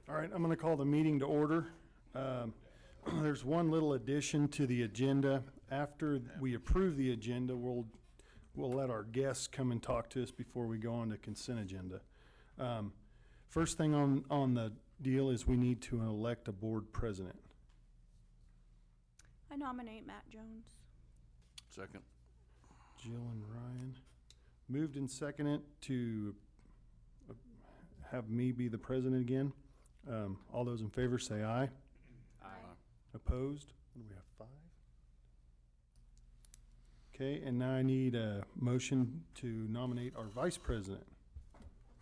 All right, I'm going to call the meeting to order. There's one little addition to the agenda. After we approve the agenda, we'll let our guests come and talk to us before we go on to consent agenda. First thing on the deal is we need to elect a board president. I nominate Matt Jones. Second. Jill and Ryan. Moved and seconded to have me be the president again. All those in favor say aye. Aye. Opposed? What do we have, 5? Okay, and now I need a motion to nominate our vice president.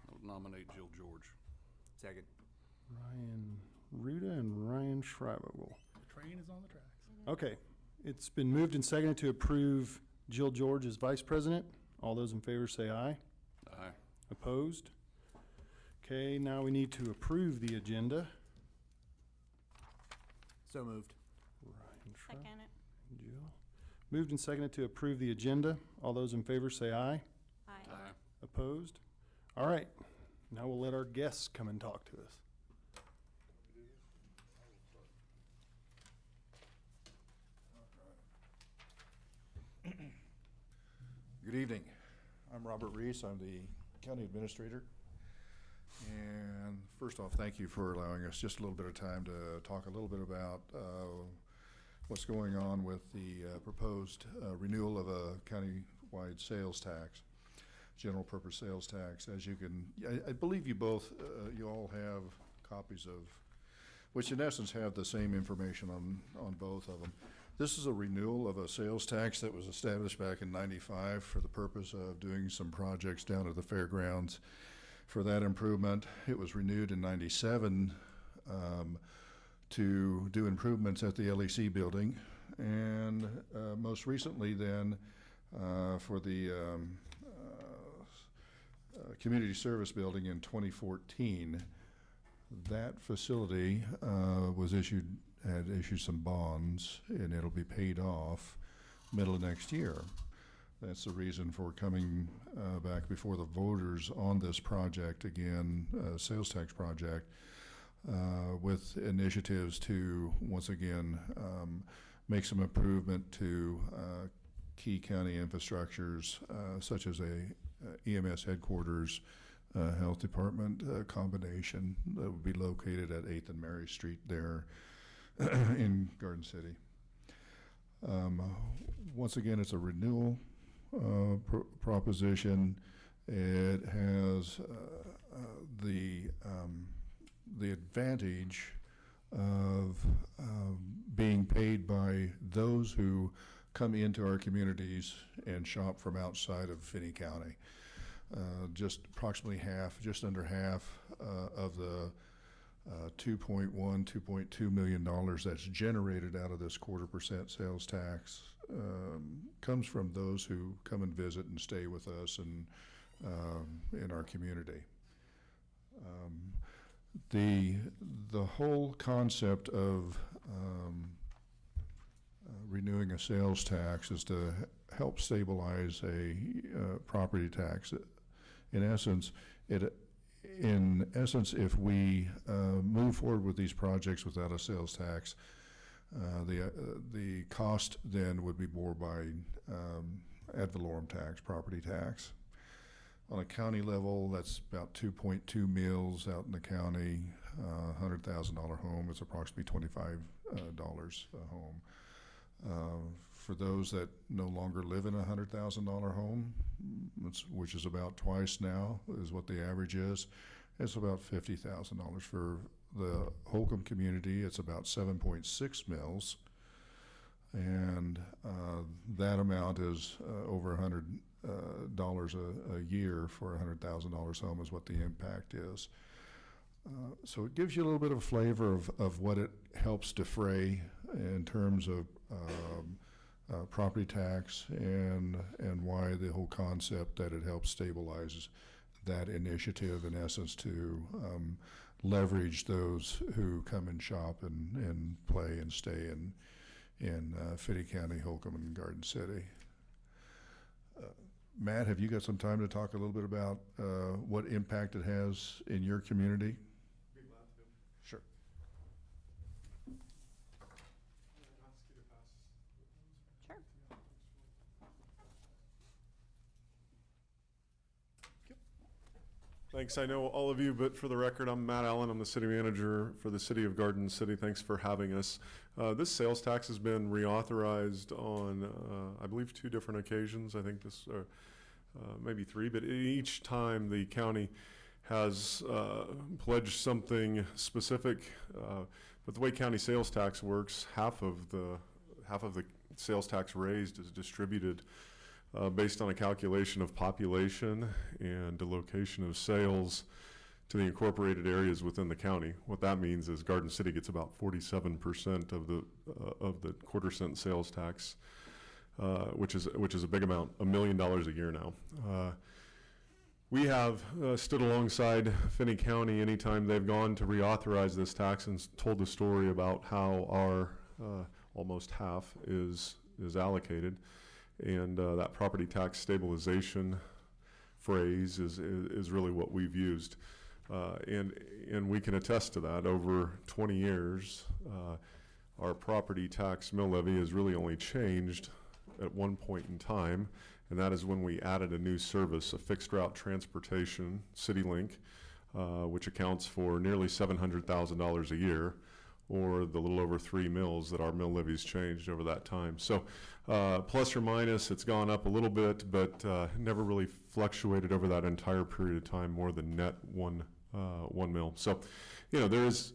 I'll nominate Jill George. Second. Ryan Ruda and Ryan Schreibogel. The train is on the tracks. Okay, it's been moved and seconded to approve Jill George as vice president. All those in favor say aye. Aye. Opposed? Okay, now we need to approve the agenda. So moved. Ryan Schreibogel. Second it. Jill. Moved and seconded to approve the agenda. All those in favor say aye. Aye. Aye. Opposed? All right, now we'll let our guests come and talk to us. Good evening. I'm Robert Reese. I'm the county administrator. And first off, thank you for allowing us just a little bit of time to talk a little bit about what's going on with the proposed renewal of a county-wide sales tax, general purpose sales tax. As you can, I believe you both, you all have copies of, which in essence have the same information on both of them. This is a renewal of a sales tax that was established back in '95 for the purpose of doing some projects down at the fairgrounds. For that improvement, it was renewed in '97 to do improvements at the LEC building, and most recently then for the community service building in 2014. That facility had issued some bonds, and it'll be paid off middle of next year. That's the reason for coming back before the voters on this project again, sales tax project, with initiatives to once again make some improvement to key county infrastructures such as a EMS headquarters, health department combination that would be located at 8th and Mary Street there in Garden City. Once again, it's a renewal proposition. It has the advantage of being paid by those who come into our communities and shop from outside of Finney County. Just approximately half, just under half of the $2.2 million that's generated out of this 0.25% sales tax comes from those who come and visit and stay with us and in our community. The whole concept of renewing a sales tax is to help stabilize a property tax. In essence, if we move forward with these projects without a sales tax, the cost then would be borne by ad valorem tax, property tax. On a county level, that's about 2.2 mills out in the county. $100,000 home is approximately $25 a home. For those that no longer live in a $100,000 home, which is about twice now, is what the average is, it's about $50,000. For the Holcomb community, it's about 7.6 mills, and that amount is over $100 a year for a $100,000 home is what the impact is. So it gives you a little bit of a flavor of what it helps defray in terms of property tax and why the whole concept that it helps stabilize that initiative, in essence, to leverage those who come and shop and play and stay in Finney County, Holcomb, and Garden City. Matt, have you got some time to talk a little bit about what impact it has in your community? Be glad Thanks. I know all of you, but for the record, I'm Matt Allen. I'm the city manager for the city of Garden City. Thanks for having us. This sales tax has been reauthorized on, I believe, 2 different occasions. I think this, maybe 3, but each time the county has pledged something specific. But the way county sales tax works, half of the sales tax raised is distributed based on a calculation of population and the location of sales to the incorporated areas within the county. What that means is Garden City gets about 47% of the quarter-cent sales tax, which is a big amount, $1 million a year now. We have stood alongside Finney County anytime they've gone to reauthorize this tax and told the story about how our almost half is allocated. And that property tax stabilization phrase is really what we've used. And we can attest to that. Over 20 years, our property tax mill levy has really only changed at one point in time, and that is when we added a new service, a fixed route transportation, CityLink, which accounts for nearly $700,000 a year, or the little over 3 mills that our mill levies changed over that time. So plus or minus, it's gone up a little bit, but never really fluctuated over that entire period of time more than net one mill. So, there is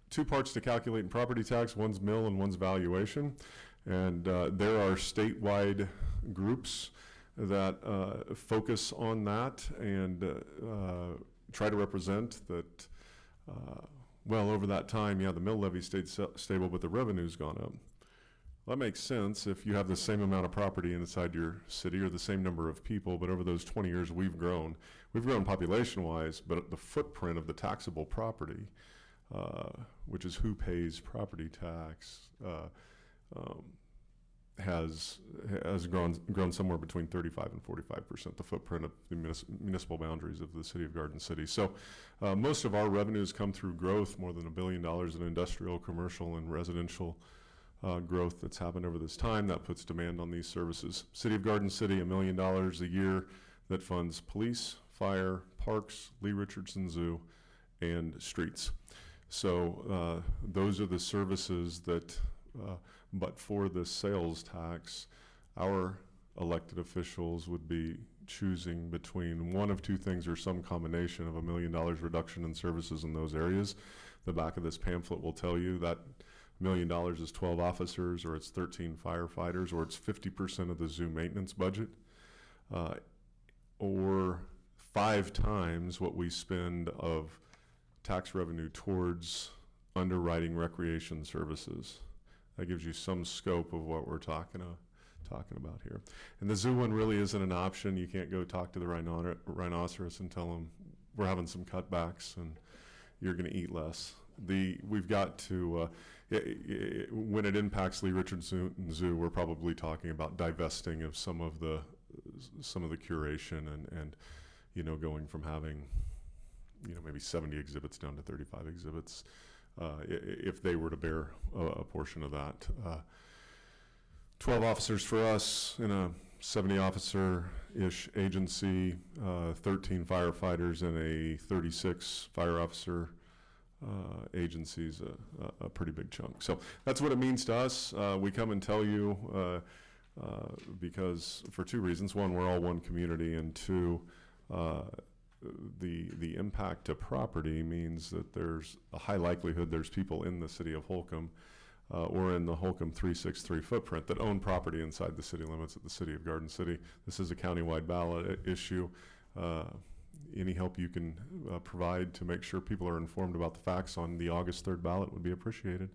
2 parts to calculating property tax. One's mill and one's valuation. And there are statewide groups that focus on that and try to represent that. Well, over that time, the mill levy stayed stable, but the revenue's gone up. Well, that makes sense if you have the same amount of property inside your city or the same number of people, but over those 20 years we've grown. We've grown population-wise, but the footprint of the taxable property, which is who pays property tax, has grown somewhere between 35 and 45%, the footprint of the municipal boundaries of the city of Garden City. So most of our revenues come through growth, more than $1 billion in industrial, commercial, and residential growth that's happened over this time that puts demand on these services. City of Garden City, $1 million a year that funds police, fire, parks, Lee Richardson Zoo, and streets. So those are the services that but for the sales tax, our elected officials would be choosing between one of 2 things or some combination of $1 million reduction in services in those areas. The back of this pamphlet will tell you that $1 million is 12 officers, or it's 13 firefighters, or it's 50% of the zoo maintenance budget, or 5 times what we spend of tax revenue towards underwriting recreation services. That gives you some scope of what we're talking about here. And the zoo one really isn't an option. You can't go talk to the rhinoceros and tell them we're having some cutbacks and you're going to eat less. We've got to, when it impacts Lee Richardson Zoo, we're probably talking about divesting of some of the curation and going from having maybe 70 exhibits down to 35 exhibits. If they were to bear a portion of that. 12 officers for us in a 70-officer-ish agency, 13 firefighters in a 36 fire officer agency is a pretty big chunk. So that's what it means to us. We come and tell you because for 2 reasons. 1, we're all one community, and 2, the impact to property means that there's a high likelihood there's people in the city of Holcomb or in the Holcomb 363 footprint that own property inside the city limits of the city of Garden City. This is a countywide ballot issue. Any help you can provide to make sure people are informed about the facts on the August 3rd ballot would be appreciated.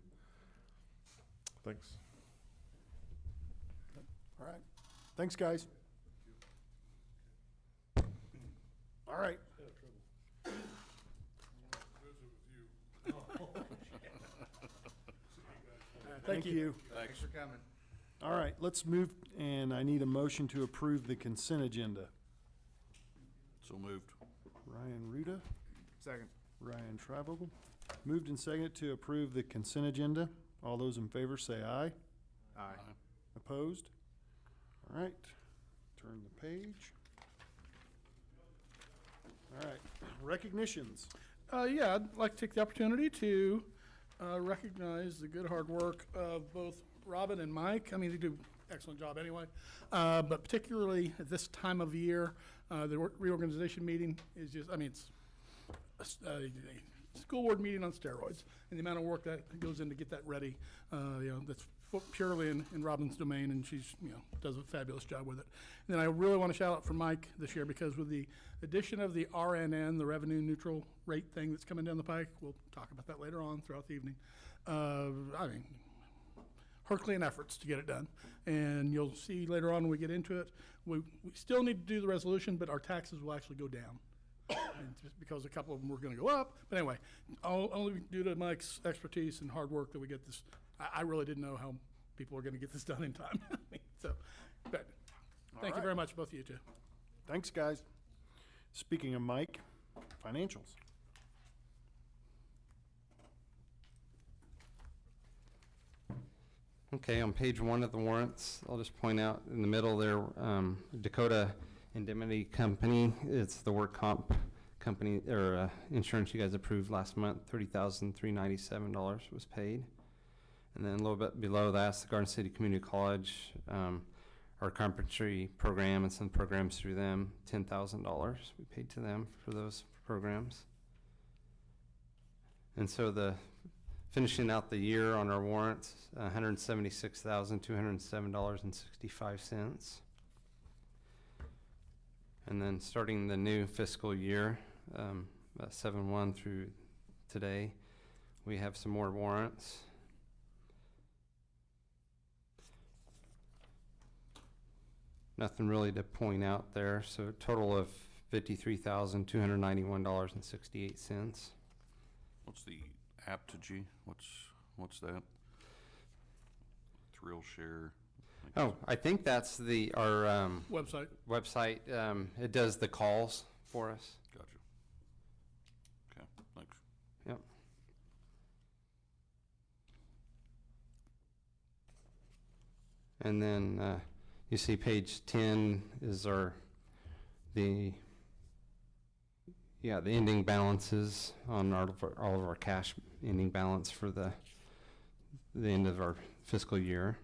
Thanks. All right. Thanks, guys. All right. Thank you. Thanks. for coming. All right, let's move, and I need a motion to approve the consent agenda. So moved. Ryan Ruda, Second. Ryan Trivogel. Moved and seconded to approve the consent agenda. All those in favor say aye. Aye. Opposed? All right, turn the page. All right, recognitions. Yeah, I'd like to take the opportunity to recognize the good hard work of both Robin and Mike. I mean, they do an excellent job anyway. But particularly at this time of year, the reorganization meeting is just, I mean, it's a school board meeting on steroids. And the amount of work that goes in to get that ready, that's purely in Robin's domain, and she's, does a fabulous job with it. And then I really want to shout out for Mike this year, because with the addition of the RNN, the revenue neutral rate thing that's coming down the pike, we'll talk about that later on throughout the evening. I mean, Herculean efforts to get it done. And you'll see later on when we get into it, we still need to do the resolution, but our taxes will actually go down. And just because a couple of them were going to go up. But anyway, only due to Mike's expertise and hard work that we get this. I really didn't know how people were going to get this done in time. But thank you very much, both of you two. Thanks, guys. Speaking of Mike, financials. Okay, on page 1 of the warrants, I'll just point out in the middle there, Dakota Indemnity Company, it's the work comp company, or insurance you guys approved last month, $30,397 was paid. And then a little bit below that's the Garden City Community College, our carpentry program and some programs through them, $10,000 we paid to them for those programs. And so finishing out the year on our warrants, $176,207.65. And then starting the new fiscal year, 7/1 through today, we have some more warrants. Nothing really to point out there. So a total of $53,291.68. What's the Apogee? What's that? Thrill Share. Oh, I think that's our Website. website. It does the calls for us. Gotcha. Okay, thanks. Yep. And then you see page 10 is the ending balances on all of our cash ending balance for the end of our fiscal year.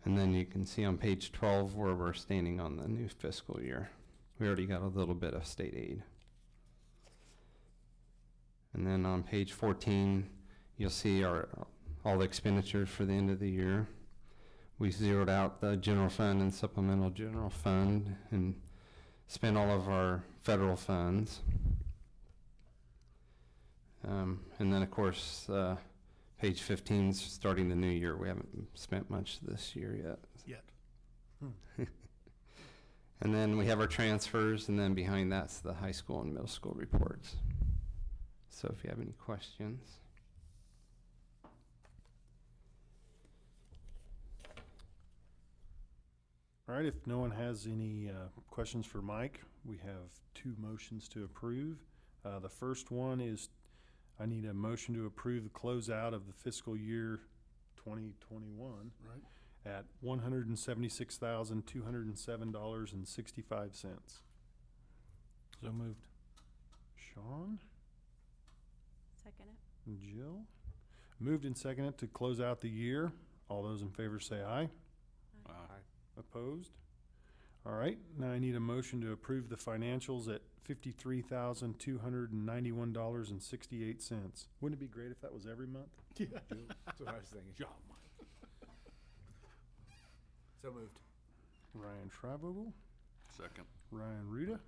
And then you can see on page 12 where we're standing on the new fiscal year. We already got a little bit of state aid. And then on page 14, you'll see all the expenditures for the end of the year. We zeroed out the general fund and supplemental general fund and spent all of our federal funds. And then, of course, page 15 is starting the new year. We haven't spent much this year yet. And then we have our transfers, and then behind that's the high school and middle school reports. So if you have any questions. All right, if no one has any questions for Mike, we have 2 motions to approve. The first one is I need a motion to approve the closeout of the fiscal year 2021 Right. at $176,207.65. So moved. Sean Second it. and Jill. Moved and seconded to close out the year. All those in favor say aye. Aye. Opposed? All right, now I need a motion to approve the financials at $53,291.68. Wouldn't it be great if that was every month? Yeah. That's what I was thinking. So moved. Ryan Schreibvogel, Second. Ryan Ruda.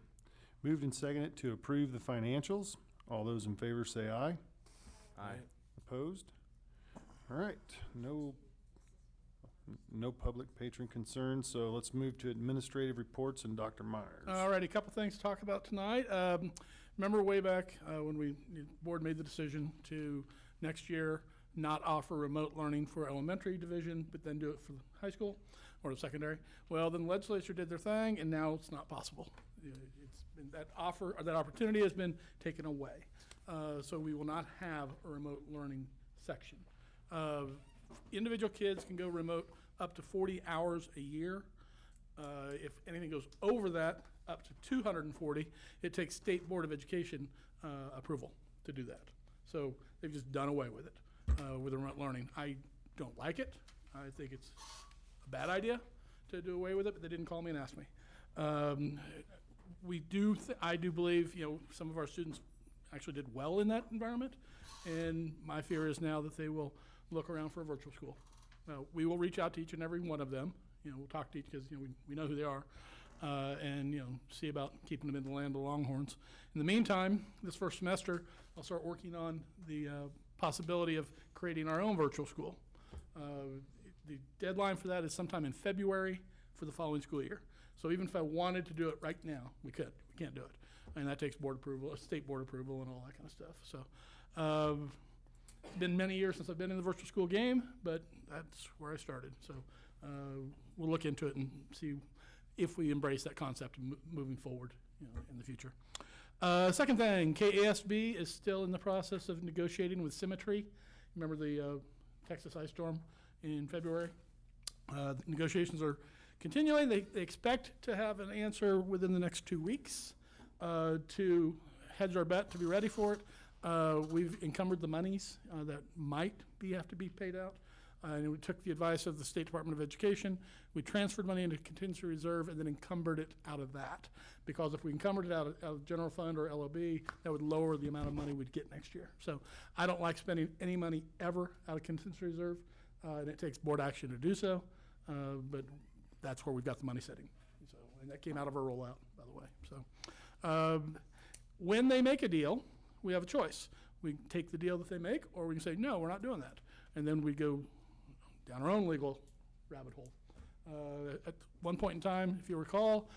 Moved and seconded to approve the financials. All those in favor say aye. Aye. Opposed? All right, no public patron concerns, so let's move to administrative reports and Dr. Myers. All righty, a couple things to talk about tonight. Remember way back when the board made the decision to next year not offer remote learning for elementary division, but then do it for the high school or the secondary? Well, then the legislature did their thing, and now it's not possible. It's been that opportunity has been taken away. So we will not have a remote learning section. Individual kids can go remote up to 40 hours a year. If anything goes over that, up to 240, it takes State Board of Education approval to do that. So they've just done away with it, with remote learning. I don't like it. I think it's a bad idea to do away with it, but they didn't call me and ask me. I do believe, some of our students actually did well in that environment, and my fear is now that they will look around for a virtual school. We will reach out to each and every one of them. We'll talk to each, because, we know who they are, and, see about keeping them in the land of the Longhorns. In the meantime, this first semester, I'll start working on the possibility of creating our own virtual school. The deadline for that is sometime in February for the following school year. So even if I wanted to do it right now, we could. We can't do it. And that takes board approval, state board approval, and all that kind of stuff. So it's been many years since I've been in the virtual school game, but that's where I started. So we'll look into it and see if we embrace that concept moving forward, in the future. Second thing, KASB is still in the process of negotiating with Symmetry. Remember the Texas ice storm in February? The negotiations are continuing. They expect to have an answer within the next 2 weeks. To hedge our bet to be ready for it, we've encumbered the monies that might have to be paid out. And we took the advice of the State Department of Education. We transferred money into contingency reserve and then encumbered it out of that. Because if we encumbered it out of general fund or LOB, that would lower the amount of money we'd get next year. So I don't like spending any money ever out of contingency reserve, and it takes board action to do so. But that's where we've got the money sitting. So, and that came out of our rollout, by the way. So when they make a deal, we have a choice. We can take the deal that they make, or we can say, no, we're not doing that. And then we go down our own legal rabbit hole. At one point in time, if you recall,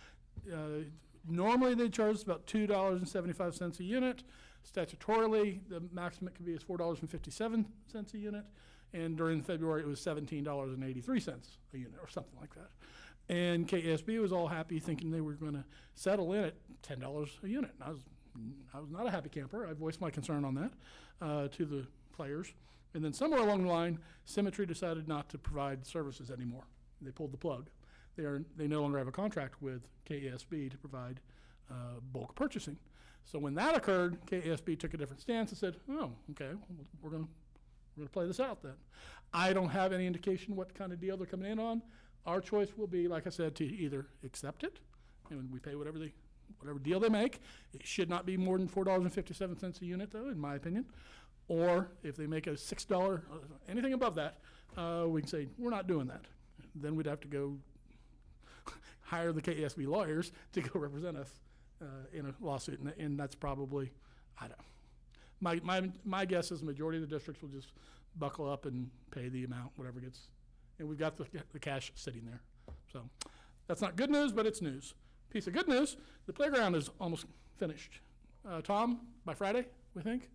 normally they charge us about $2.75 a unit. Statutorily, the maximum it could be is $4.57 a unit. And during February, it was $17.83 a unit or something like that. And KASB was all happy, thinking they were going to settle in at $10 a unit. And I was not a happy camper. I voiced my concern on that to the players. And then somewhere along the line, Symmetry decided not to provide services anymore. They pulled the plug. They no longer have a contract with KASB to provide bulk purchasing. So when that occurred, KASB took a different stance and said, oh, okay, we're going to play this out then. I don't have any indication what kind of deal they're coming in on. Our choice will be, like I said, to either accept it, and we pay whatever deal they make. It should not be more than $4.57 a unit, though, in my opinion. Or if they make a $6, anything above that, we can say, we're not doing that. Then we'd have to go hire the KASB lawyers to go represent us in a lawsuit, and that's probably, I don't. My guess is the majority of the districts will just buckle up and pay the amount, whatever gets, and we've got the cash sitting there. So that's not good news, but it's news. Piece of good news, the playground is almost finished. Tom, by Friday, we think?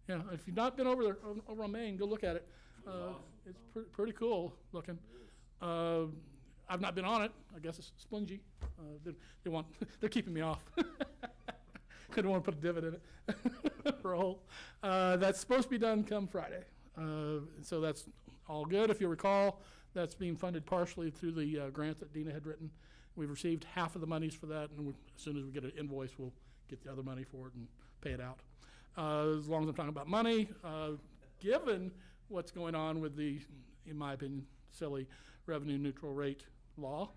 Yeah, if you've not been over there, over on Main, go look at it. It's pretty cool looking. I've not been on it. I guess it's splingy. They're keeping me off. I don't want to put a divot in it for a hole. That's supposed to be done come Friday. So that's all good. If you recall, that's being funded partially through the grant that Dina had written. We've received half of the monies for that, and as soon as we get an invoice, we'll get the other money for it and pay it out. As long as I'm talking about money, given what's going on with the, in my opinion, silly revenue neutral rate law,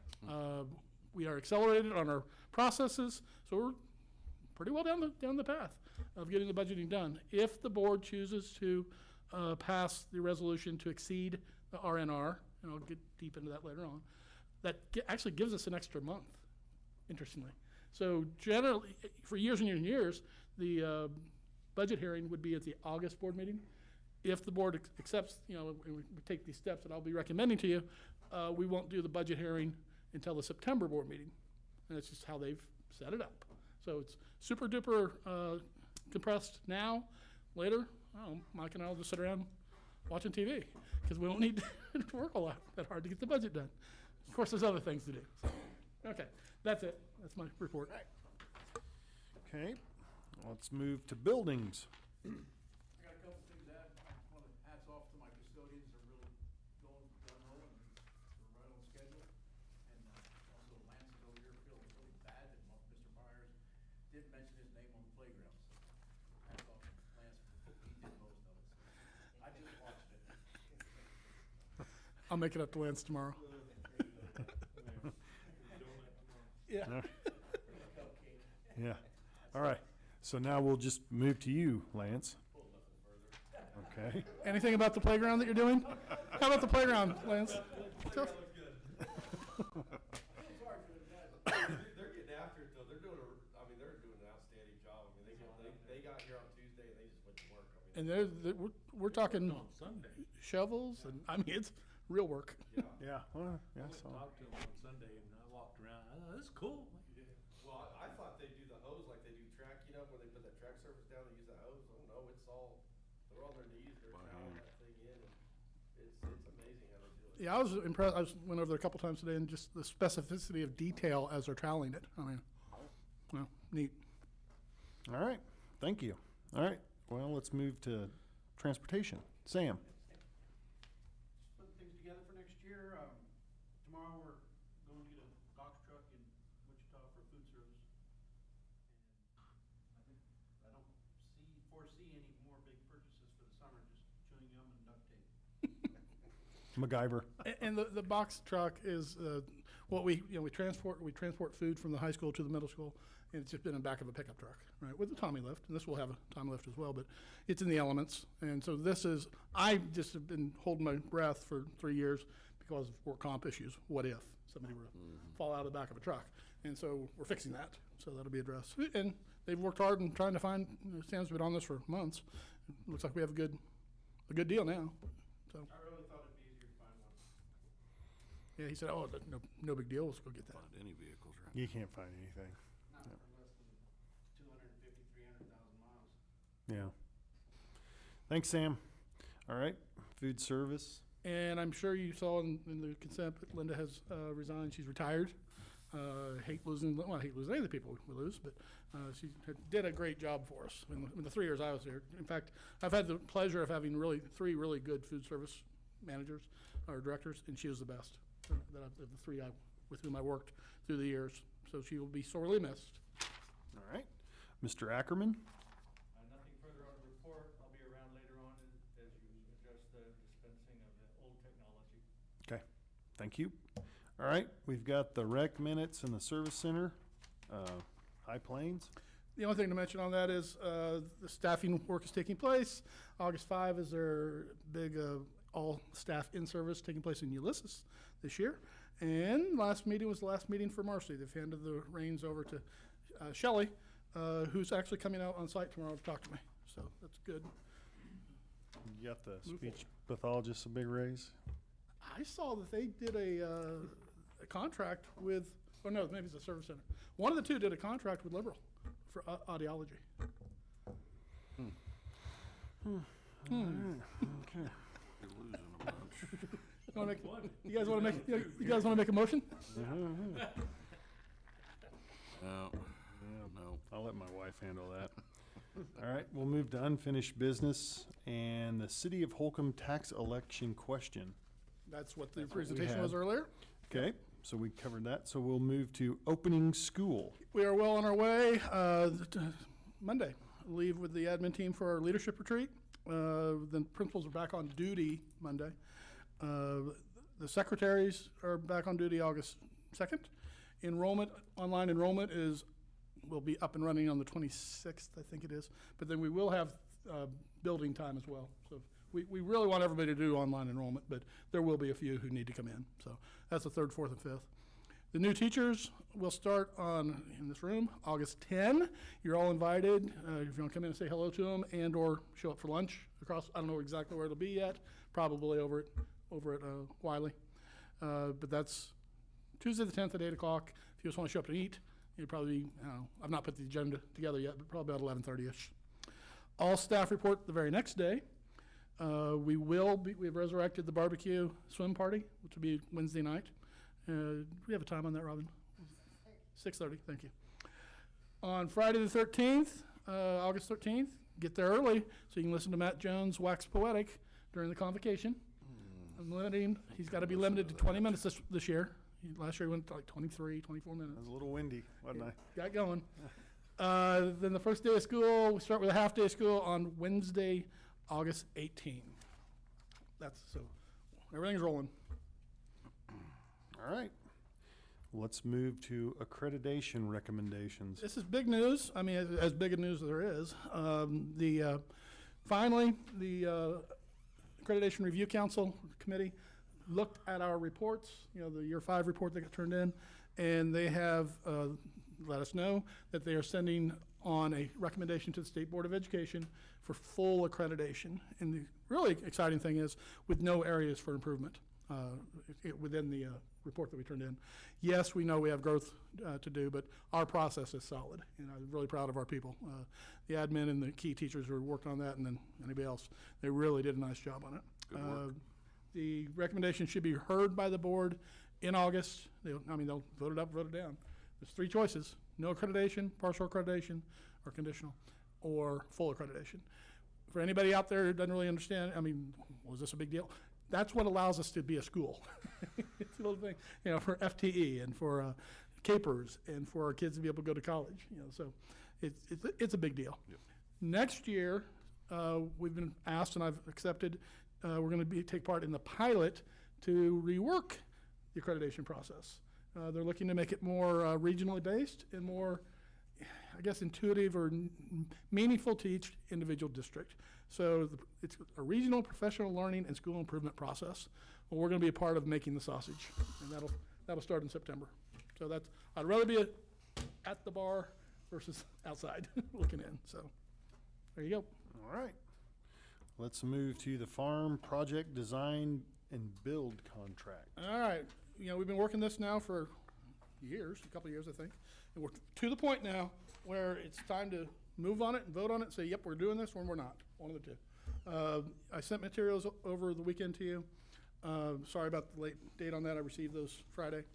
we are accelerated on our processes, so we're pretty well down the path of getting the budgeting done. If the board chooses to pass the resolution to exceed the RNR, and I'll get deep into that later on, that actually gives us an extra month, interestingly. So generally, for years and years and years, the budget hearing would be at the August board meeting. If the board accepts, and we take these steps that I'll be recommending to you, we won't do the budget hearing until the September board meeting. And that's just how they've set it up. So it's super duper compressed now. Later, Mike and I will just sit around watching TV because we won't need to work a lot that hard to get the budget done. Of course, there's other things to do. So, okay, that's it. That's my report. Okay, let's move to buildings. I got a couple things to add. One of the hats off to my custodians. They're really done well and they're right on schedule. And also Lance is over here feeling really bad that I'll make it up to Lance tomorrow. Yeah. Yeah. All right. So now we'll just move to you, Lance. Okay. Anything about the playground that you're doing? How about the playground, Lance? Tell- They're getting after it though. They're doing they're doing an outstanding job. I mean, they got here on Tuesday and they just went to work. I mean, And we're talking shovels, and I mean, it's real work. Yeah. Well, yeah. So. Talked to him on Sunday and I walked around. I thought, this is cool. well, I thought they'd do the hose like they do track, where they put that track surface down and use that hose. Oh no, they're on their knees. They're troweling that thing in. And it's amazing how they do it. Yeah, I was impressed. Went over there a couple times today, and just the specificity of detail as they're toweling it. I mean, well, neat. All right. Thank you. All right. Well, let's move to transportation. Sam. Putting things together for next year. Tomorrow we're going to get a box truck in Wichita for food service. And I don't foresee any more big purchases for the summer, just chewing gum and duct tape. MacGyver. And the box truck is what we transport food from the high school to the middle school, and it's just been in the back of a pickup truck, right, with a Tommy lift, and this will have a Tommy lift as well, but it's in the elements, and so I just have been holding my breath for 3 years because of work comp issues. What if somebody were to fall out of the back of a truck? And so we're fixing that, so that'll be addressed. And they've worked hard in trying to find. Sam's been on this for months. It looks like we have a good deal now. So. I really thought it'd be easier to find one. Yeah, he said, "Oh, no big deal. Let's go get that." Find any vehicles, right? You can't find anything. Not for less than 250, 300,000 miles. Yeah. Thanks, Sam. All right. Food service. And I'm sure you saw in the consent that Linda has resigned. She's retired. Hate losing any of the people we lose, but she did a great job for us in the 3 years I was there. In fact, I've had the pleasure of having three really good food service managers or directors, and she was the best of the three with whom I worked through the years. So she will be sorely missed. All right. Mr. Ackerman. Nothing further on the report. I'll be around later on as you address the dispensing of the old technology. Okay. Thank you. All right. We've got the rec minutes in the service center. High Plains. The only thing to mention on that is the staffing work is taking place. August 5 is their big all-staff in-service taking place in Ulysses this year. And last meeting was the last meeting for Marcy. They've handed the reins over to Shelley, who's actually coming out on site tomorrow to talk to me. So that's good. You got the speech pathologist a big raise? I saw that they did a contract with, oh no, maybe it's the service center. One of the two did a contract with Liberal for audiology. Okay. You're losing a bunch. You guys want to make a motion? No. I'll let my wife handle that. All right, we'll move to unfinished business and the City of Holcomb tax election question. That's what the That's what we presentation was had. earlier. Okay, so we covered that. So we'll move to opening school. We are well on our way. Monday, leave with the admin team for our leadership retreat. The principals are back on duty Monday. The secretaries are back on duty August 2nd. Online enrollment will be up and running on the 26th, I think it is. But then we will have building time as well. So we really want everybody to do online enrollment, but there will be a few who need to come in. So that's the 3rd, 4th, and 5th. The new teachers will start in this room, August 10. You're all invited. If you want to come in and say hello to them and or show up for lunch across, I don't know exactly where it'll be yet, probably over at Wiley. But that's Tuesday the 10th at 8 o'clock. If you just want to show up and eat, you'll probably, I've not put the agenda together yet, but probably about 11:30-ish. All staff report the very next day. We've resurrected the barbecue swim party, which will be Wednesday night. Do we have a time on that, Robin? 6:30, thank you. On Friday the 13th, August 13th, get there early so you can listen to Matt Jones wax poetic during the convocation. He's got to be limited to 20 minutes this year. Last year he went to like 23, 24 minutes. It was a little windy, wasn't I? Got going. Then the first day of school, we start with a half day of school on Wednesday, August 18. So everything's rolling. All right. Let's move to accreditation recommendations. This is big news. I mean, as big a news as there is. Finally, the Accreditation Review Council Committee looked at our reports, the year 5 report that got turned in, and they have let us know that they are sending on a recommendation to the State Board of Education for full accreditation. And the really exciting thing is with no areas for improvement within the report that we turned in. Yes, we know we have growth to do, but our process is solid, and I'm really proud of our people. The admin and the key teachers who worked on that, and then anybody else, they really did a nice job on it. Good work. The recommendation should be heard by the board in August. They'll vote it up, vote it down. There's 3 choices: no accreditation, partial accreditation, or conditional, or full accreditation. For anybody out there who doesn't really understand, was this a big deal? That's what allows us to be a school. It's a little thing, for FTE and for capers and for our kids to be able to go to college. So it's a big deal. Yep. Next year, we've been asked, and I've accepted, we're going to take part in the pilot to rework the accreditation process. They're looking to make it more regionally based and more, I guess, intuitive or meaningful to each individual district. So it's a regional professional learning and school improvement process. Well, we're going to be a part of making the sausage, and that'll start in September. So I'd rather be at the bar versus outside looking in. So there you go. All right. Let's move to the farm project design and build contract. All right. We've been working this now for years, a couple of years, I think. And we're to the point now where it's time to move on it and vote on it and say, yep, we're doing this, or we're not. One of the two. I sent materials over the weekend to you. Sorry about the late date on that. I received those Friday.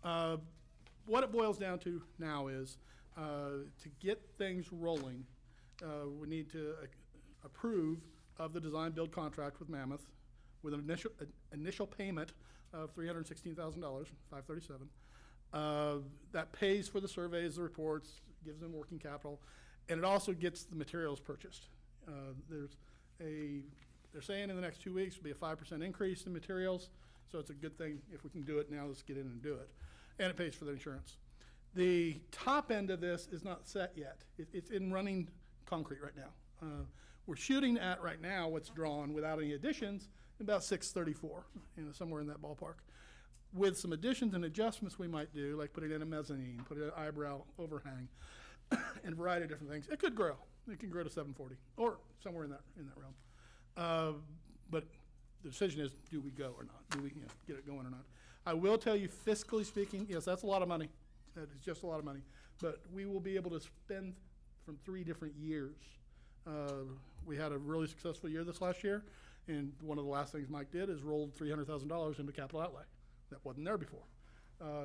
What it boils down to now is to get things rolling, we need to approve of the design build contract with Mammoth with an initial payment of $316,000, $537. That pays for the surveys, the reports, gives them working capital, and it also gets the materials purchased. They're saying in the next 2 weeks will be a 5% increase in materials, so it's a good thing if we can do it now. Let's get in and do it, and it pays for the insurance. The top end of this is not set yet. It's in running concrete right now. We're shooting at right now what's drawn without any additions about 634, somewhere in that ballpark. With some additions and adjustments we might do, like putting in a mezzanine, put in an eyebrow overhang, and a variety of different things. It could grow. It can grow to 740 or somewhere in that realm. But the decision is, do we go or not? Do we get it going or not? I will tell you, fiscally speaking, yes, that's a lot of money. That is just a lot of money. But we will be able to spend from 3 different years. We had a really successful year this last year, and one of the last things Mike did is rolled $300,000 into capital outlay. That wasn't there before.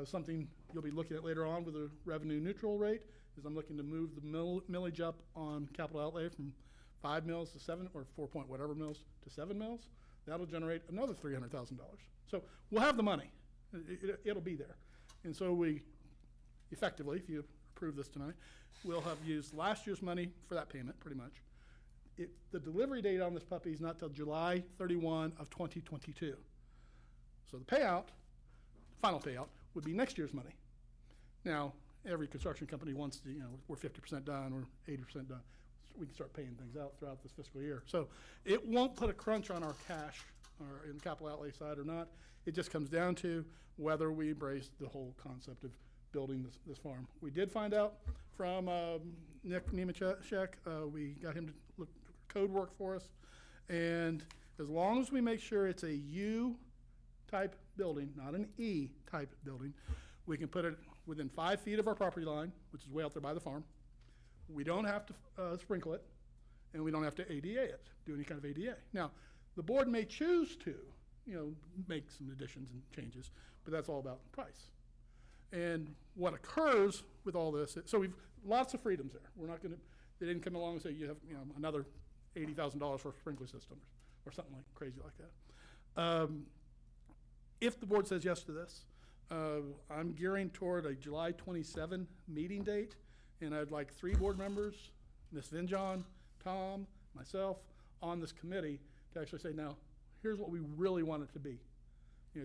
Something you'll be looking at later on with a revenue neutral rate is I'm looking to move the millage up on capital outlay from 5 mils to 7 or 4 point whatever mils to 7 mils. That'll generate another $300,000. So we'll have the money. It'll be there. And so we effectively, if you approve this tonight, we'll have used last year's money for that payment pretty much. The delivery date on this puppy is not till July 31 of 2022. So the payout, final payout, would be next year's money. Now, every construction company wants to, we're 50% done, we're 80% done. So we can start paying things out throughout this fiscal year. So it won't put a crunch on our cash or in the capital outlay side or not. It just comes down to whether we embrace the whole concept of building this farm. We did find out from Nick Nemechek, we got him to look code work for us. And as long as we make sure it's a U-type building, not an E-type building, we can put it within 5 feet of our property line, which is way out there by the farm. We don't have to sprinkle it, and we don't have to ADA it, do any kind of ADA. Now, the board may choose to, make some additions and changes, but that's all about price. And what occurs with all this, so we've lots of freedoms there. We're not going to, they didn't come along and say you have another $80,000 for a sprinkler system or something like crazy like that. If the board says yes to this, I'm gearing toward a July 27 meeting date, and I'd like 3 board members, Ms. Vinjon, Tom, myself, on this committee to actually say, now, here's what we really want it to be.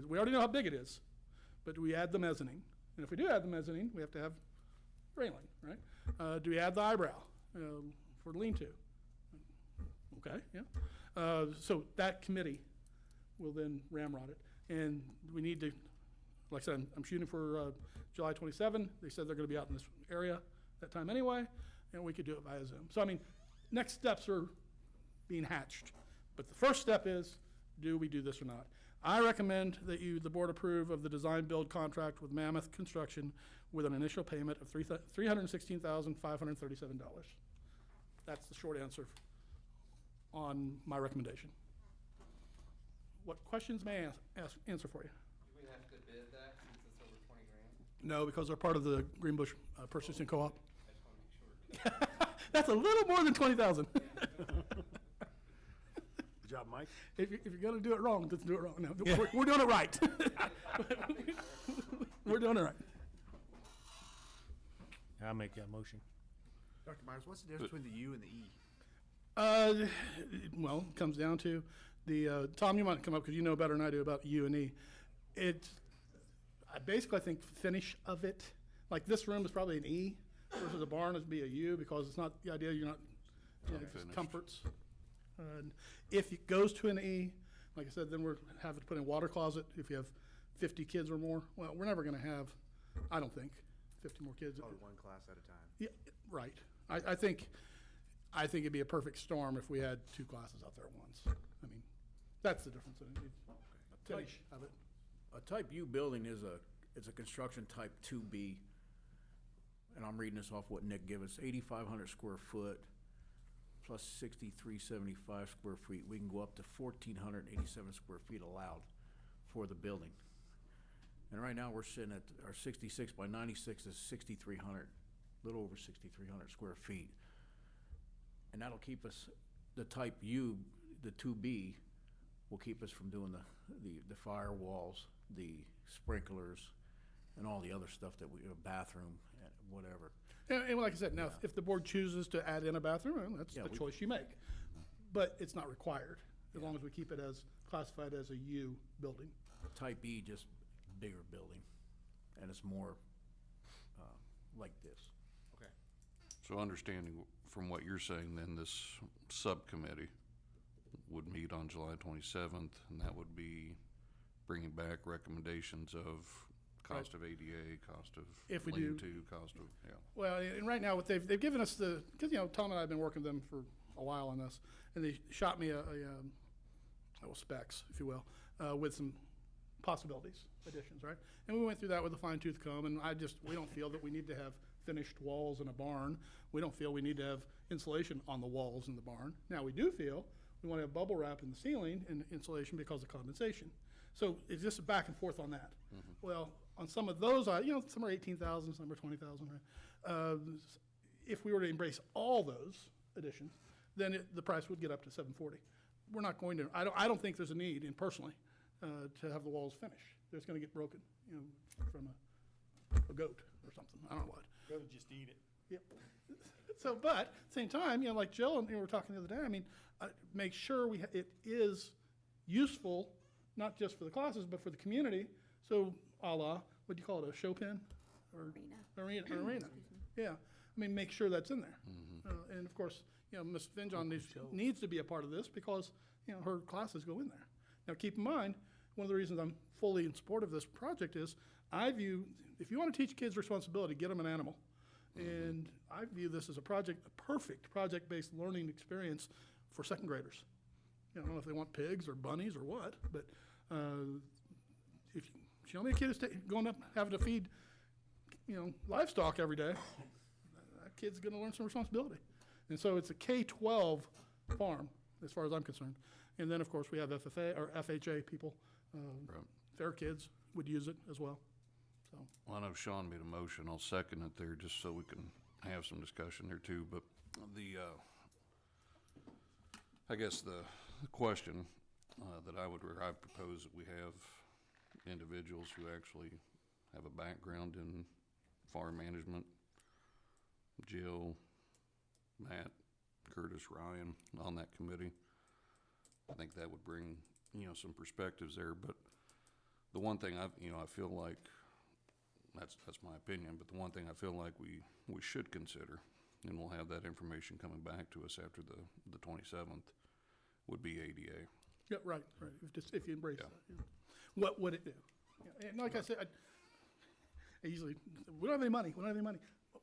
We already know how big it is, but do we add the mezzanine? And if we do add the mezzanine, we have to have railing, right? Do we add the eyebrow for lean-to? Okay, yeah. So that committee will then ramrod it. And we need to, like I said, I'm shooting for July 27. They said they're going to be out in this area that time anyway, and we could do it via Zoom. So, I mean, next steps are being hatched. But the first step is, do we do this or not? I recommend that the board approve of the design build contract with Mammoth Construction with an initial payment of $316,537. That's the short answer on my recommendation. What questions may I answer for you? Do we have to bid that since it's over 20 grand? No, because they're part of the Greenbush Purchasing Co-op. I just want to make sure. That's a little more than 20,000. Good job, Mike. If you're gonna do it wrong, let's do it wrong. No, we're doing it right. We're doing it right. I'll make that motion. Dr. Myers, what's the difference between the U and the E? Well, it comes down to the, Tom, you might come up because you know better than I do about U and E. I basically think finish of it, like this room is probably an E versus a barn is be a U because it's not, the idea you're not, it's Unfinished. comforts. And if it goes to an E, like I said, then we're having to put in water closet if you have 50 kids or more. Well, we're never gonna have, I don't think, 50 more kids. Probably one class at a time. Yeah, right. I think it'd be a perfect storm if we had 2 classes out there at once. I mean, that's the difference in it. Finish of it. A type U building is a construction type 2B, and I'm reading this off what Nick gave us, 8,500 square foot plus 6,375 square feet. We can go up to 1,487 square feet allowed for the building. And right now, we're sitting at, our 66 by 96 is 6,300, a little over 6,300 square feet. And that'll keep us, the type U, the 2B, will keep us from doing the firewalls, the sprinklers, and all the other stuff that bathroom, and whatever. And like I said, now, if the board chooses to add in a bathroom, well, that's Yeah, the we- choice you make. But it's not required, as long as we keep it as classified as a U building. Type E, just bigger building, and it's more like this. Okay. So understanding from what you're saying, then this subcommittee would meet on July 27th, and that would be bringing back recommendations of cost of ADA, cost of If we do- lean-to, cost of, yeah. Well, and right now, what they've given us because, Tom and I have been working with them for a while on this, and they shot me specs, if you will, with some possibilities, additions, right? And we went through that with a fine tooth comb, and we don't feel that we need to have finished walls in a barn. We don't feel we need to have insulation on the walls in the barn. Now, we do feel we want to have bubble wrap in the ceiling and insulation because of condensation. So it's just a back and forth on that. Well, on some of those, some are 18,000, some are 20,000, right? If we were to embrace all those additions, then the price would get up to $740. We're not going to, I don't think there's a need, and personally, to have the walls finished. They're just gonna get broken, from a goat or something, I don't know what. Rather just eat it. Yep. So, but at the same time, like Jill and we were talking the other day, I mean, make sure it is useful, not just for the classes, but for the community. So, a la, what do you call it, a show pen? Or Arena. Arena, yeah. I mean, make sure that's in there. And of course, Ms. Finjon needs to be a part of this because, her classes go in there. Now, keep in mind, one of the reasons I'm fully in support of this project is I view, if you want to teach kids responsibility, get them an animal. And I view this as a perfect project-based learning experience for second graders. I don't know if they want pigs or bunnies or what, but if you show me a kid is going up having to feed, livestock every day, that kid's going to learn some responsibility. And so it's a K-12 farm, as far as I'm concerned. And then, of course, we have FFA or FHA people. Right. Their kids would use it as well. So, Well, I know Sean made a motion, I'll second it there, just so we can have some discussion there too, but I guess the question that I propose that we have individuals who actually have a background in farm management, Jill, Matt, Curtis, Ryan, on that committee. I think that would bring, some perspectives there, but The one thing I feel like, that's my opinion, but the one thing I feel like we should consider, and we'll have that information coming back to us after the 27th, would be ADA. Yeah, right. If you embrace Yeah. that. Yeah. What would it do? Yeah, and like I said, I usually, we don't have any money,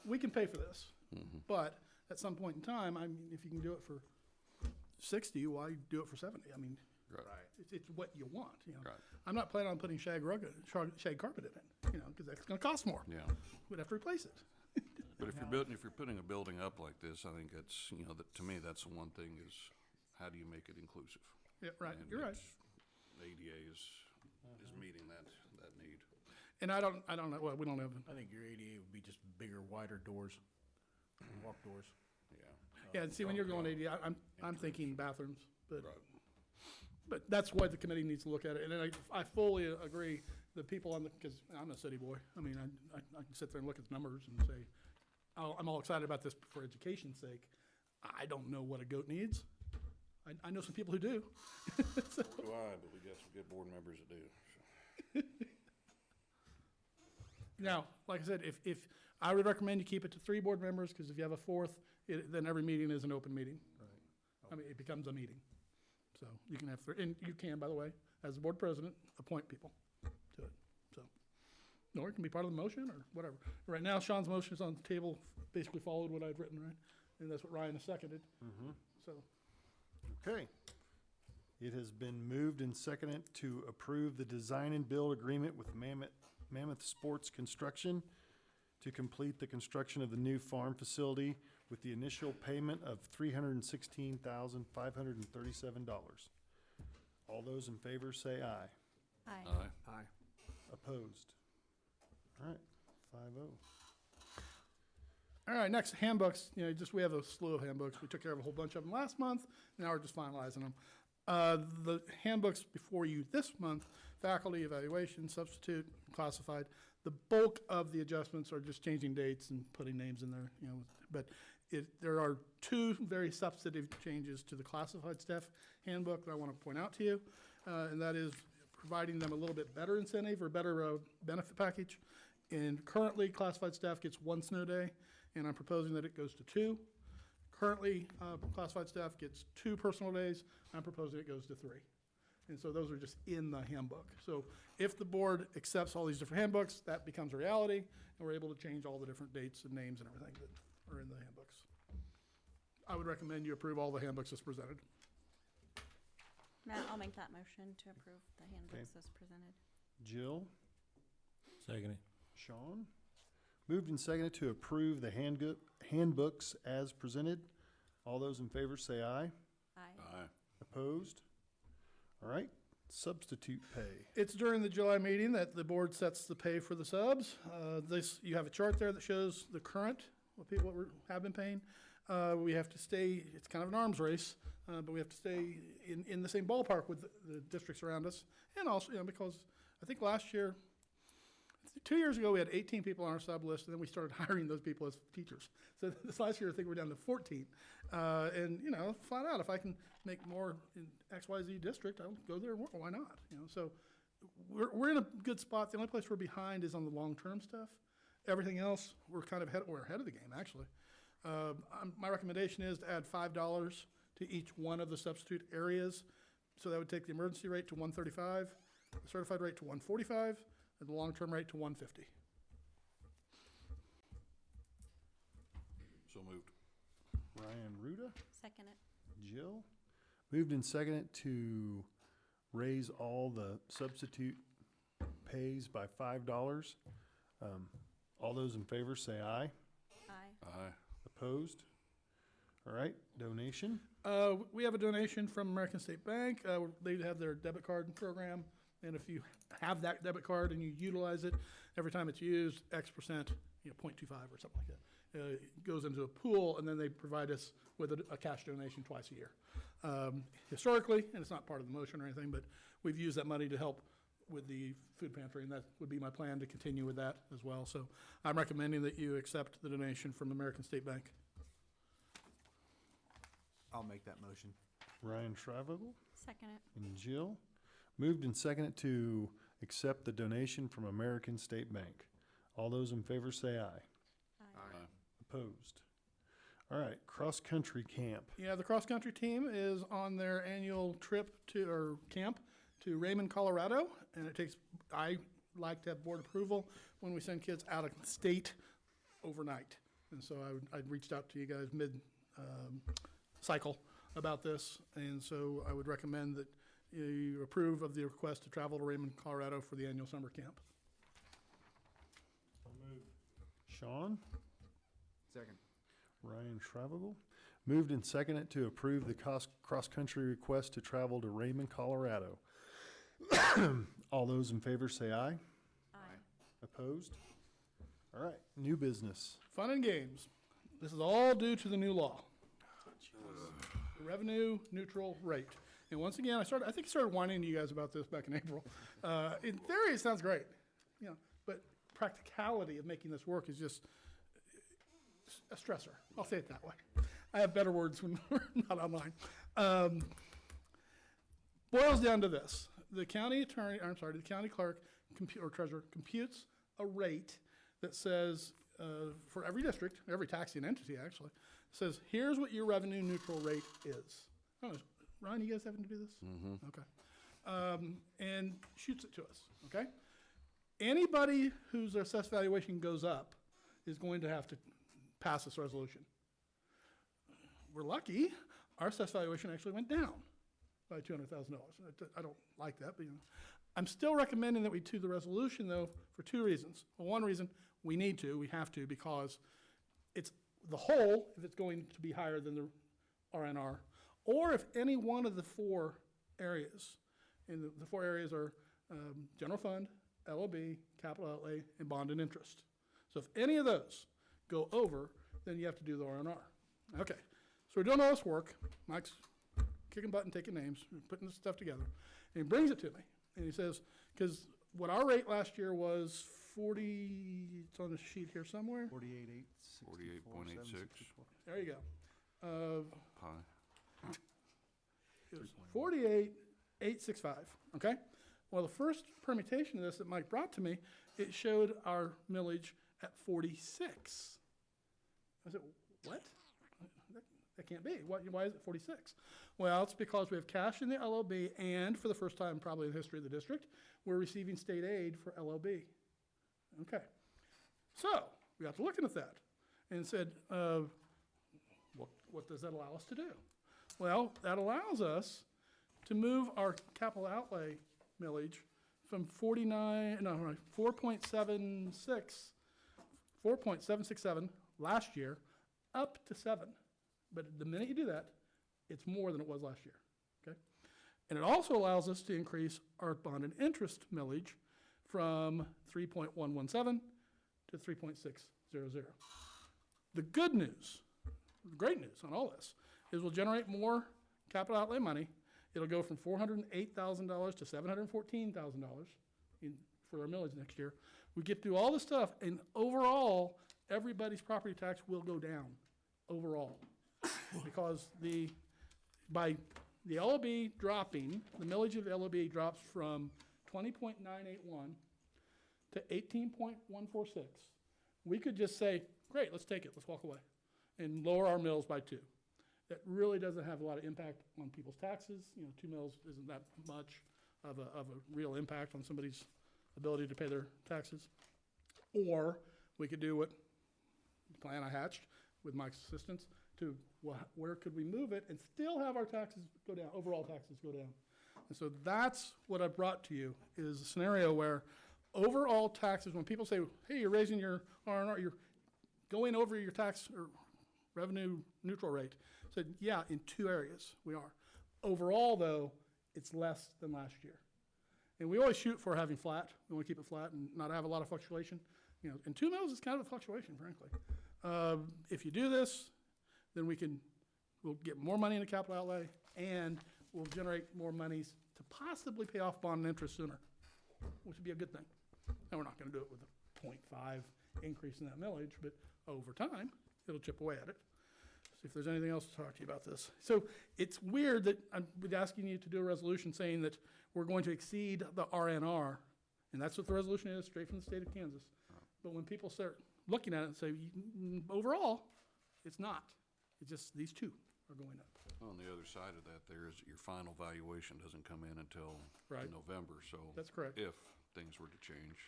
We can pay for this, but at some point in time, I mean, if you can do it for 60, why do it for 70? I mean, Right. it's what you want, you know? Right. I'm not planning on putting shag carpet in it, you know, because that's gonna cost more. Yeah. We'd have to replace it. But if you're putting a building up like this, I think that's, to me, that's the one thing is, how do you make it inclusive? Yeah, right, And you're right. it's- ADA is meeting that need. And I don't know, well, we don't have, I think your ADA would be just bigger, wider doors, walk doors. Yeah. yeah, and see, when you're going AD, I'm thinking bathrooms, but. Right. But that's why the committee needs to look at it, and then I fully agree, the people on the, because I'm a city boy, I mean, I can sit there and look at the numbers and say, I'm all excited about this for education's sake. I don't know what a goat needs. I know some people who do. So, Do I, but we got some good board members that do. now, like I said, if, I would recommend you keep it to 3 board members, because if you have a 4th, then every meeting is an open meeting. I mean, it becomes a meeting. So you can have, and you can, by the way, as the board president, appoint people to it, so. Or it can be part of the motion or whatever. Right now, Sean's motion is on the table, basically followed what I'd written, right? And that's what Ryan has seconded, so. Okay. It has been moved and seconded to approve the design and build agreement with Mammoth Sports Construction to complete the construction of the new farm facility with the initial payment of $316,537. All those in favor say aye. Aye. Aye. Opposed? All right, 5-0. All right, next, handbooks, you know, we have a slew of handbooks. We took care of a whole bunch of them last month, now we're just finalizing them. The handbooks before you this month, faculty evaluation, substitute, classified. The bulk of the adjustments are just changing dates and putting names in there, you know, but there are 2 very substantive changes to the classified staff handbook that I want to point out to you, and that is providing them a little bit better incentive or better benefit package. And currently, classified staff gets 1 snow day, and I'm proposing that it goes to 2. Currently, classified staff gets 2 personal days. I'm proposing it goes to 3. And so those are just in the handbook. So if the board accepts all these different handbooks, that becomes a reality, and we're able to change all the different dates and names and everything that are in the handbooks. I would recommend you approve all the handbooks as presented. Matt, I'll make that motion to approve the handbooks as presented. Jill? Second. Sean? Moved and seconded to approve the handbooks as presented. All those in favor say aye. Aye. Opposed? All right, substitute pay. It's during the July meeting that the board sets the pay for the subs. You have a chart there that shows the current, what have been paying. We have to stay, it's kind of an arms race, but we have to stay in the same ballpark with the districts around us. And also, you know, because I think last year, 2 years ago, we had 18 people on our sub list, and then we started hiring those people as teachers. So this last year, I think we're down to 14. And, you know, flat out, if I can make more in XYZ district, I'll go there, why not? You know, so we're in a good spot. The only place we're behind is on the long-term stuff. Everything else, we're kind of we're ahead of the game, actually. My recommendation is to add $5 to each one of the substitute areas. So that would take the emergency rate to $135, the certified rate to $145, and the long-term rate to $150. So moved. Ryan Ruda, Second it. Jill. Moved and seconded to raise all the substitute pays by $5. All those in favor say aye. Aye. Aye. Opposed? All right, donation. We have a donation from American State Bank. They have their debit card program, and if you have that debit card and you utilize it, every time it's used, X%, 0.25 or something like that, it goes into a pool, and then they provide us with a cash donation twice a year. Historically, and it's not part of the motion or anything, but we've used that money to help with the food pantry, and that would be my plan to continue with that as well. So I'm recommending that you accept the donation from American State Bank. I'll make that motion. Ryan Schreivogel Second it. and Jill. Moved and seconded to accept the donation from American State Bank. All those in favor say aye. Aye. Opposed? All right, cross-country camp. Yeah, the cross-country team is on their annual trip or camp to Raymond, Colorado, and I like to have board approval when we send kids out of state overnight. And so I'd reached out to you guys cycle about this, and so I would recommend that you approve of the request to travel to Raymond, Colorado for the annual summer camp. Sean? Second. Ryan Schreiber. Moved and seconded to approve the cross-country request to travel to Raymond, Colorado. All those in favor say aye. Aye. Opposed? All right, new business. Fun and games. This is all due to the new law. The revenue neutral rate. And once again, I think I started whining to you guys about this back in April. In theory, it sounds great, but practicality of making this work is just a stressor. I'll say it that way. I have better words when we're not online. Boils down to this. The county clerk or treasurer computes a rate that says, for every district, every taxing entity actually, says, here's what your revenue neutral rate is. Oh, Ryan, you guys having to do this? Mm-hmm. Okay. And shoots it to us, okay? Anybody whose assessed valuation goes up is going to have to pass this resolution. We're lucky, our assessed valuation actually went down by $200,000. I don't like that, but I'm still recommending that we do the resolution though for two reasons. Well, one reason, we have to, because it's the whole, if it's going to be higher than the RNR, or if any one of the four areas, and the four areas are general fund, LOB, capital outlay, and bond and interest. So if any of those go over, then you have to do the RNR. Okay, so we're doing all this work. Mike's kicking butt and taking names, putting this stuff together, and he brings it to me. And he says, because what our rate last year was 40, it's on the sheet here somewhere. 48.86. There you go. Pi. It was 48,865, okay? Well, the first permutation of this that Mike brought to me, it showed our millage at 46. I said, what? That can't be. Why is it 46? Well, it's because we have cash in the LOB, and for the first time probably in the history of the district, we're receiving state aid for LOB. Okay. So, we got to looking at that and said, what does that allow us to do? Well, that allows us to move our capital outlay millage from 4.767 last year up to 7. But the minute you do that, it's more than it was last year, okay? And it also allows us to increase our bond and interest millage from 3.117 to 3.600. The good news, the great news on all this, is we'll generate more capital outlay money. It'll go from $408,000 to $714,000 for our millage next year. We get through all this stuff, and overall, everybody's property tax will go down overall. Because by the LOB dropping, the millage of LOB drops from 20.981 to 18.146. We could just say, great, let's take it, let's walk away, and lower our mills by 2. That really doesn't have a lot of impact on people's taxes. 2 mills isn't that much of a real impact on somebody's ability to pay their taxes. Or we could do what the plan I hatched with Mike's assistance to where could we move it and still have our taxes go down, overall taxes go down. And so that's what I brought to you, is a scenario where overall taxes, when people say, hey, you're raising your R&R, you're going over your tax or revenue neutral rate. Said, yeah, in 2 areas we are. Overall, though, it's less than last year. And we always shoot for having flat. We want to keep it flat and not have a lot of fluctuation. In 2 mills, it's kind of a fluctuation, frankly. If you do this, then we'll get more money in the capital outlay, and we'll generate more monies to possibly pay off bond and interest sooner, which would be a good thing. Now, we're not going to do it with a 0.5 increase in that millage, but over time, it'll chip away at it. See if there's anything else to talk to you about this. So it's weird that I'm asking you to do a resolution saying that we're going to exceed the RNR, And that's what the resolution is, straight from the state of Kansas. But when people start looking at it and say, overall, it's not. It's just these two are going up. On the other side of that, there is your final valuation doesn't come in until Right. November, so. That's correct. If things were to change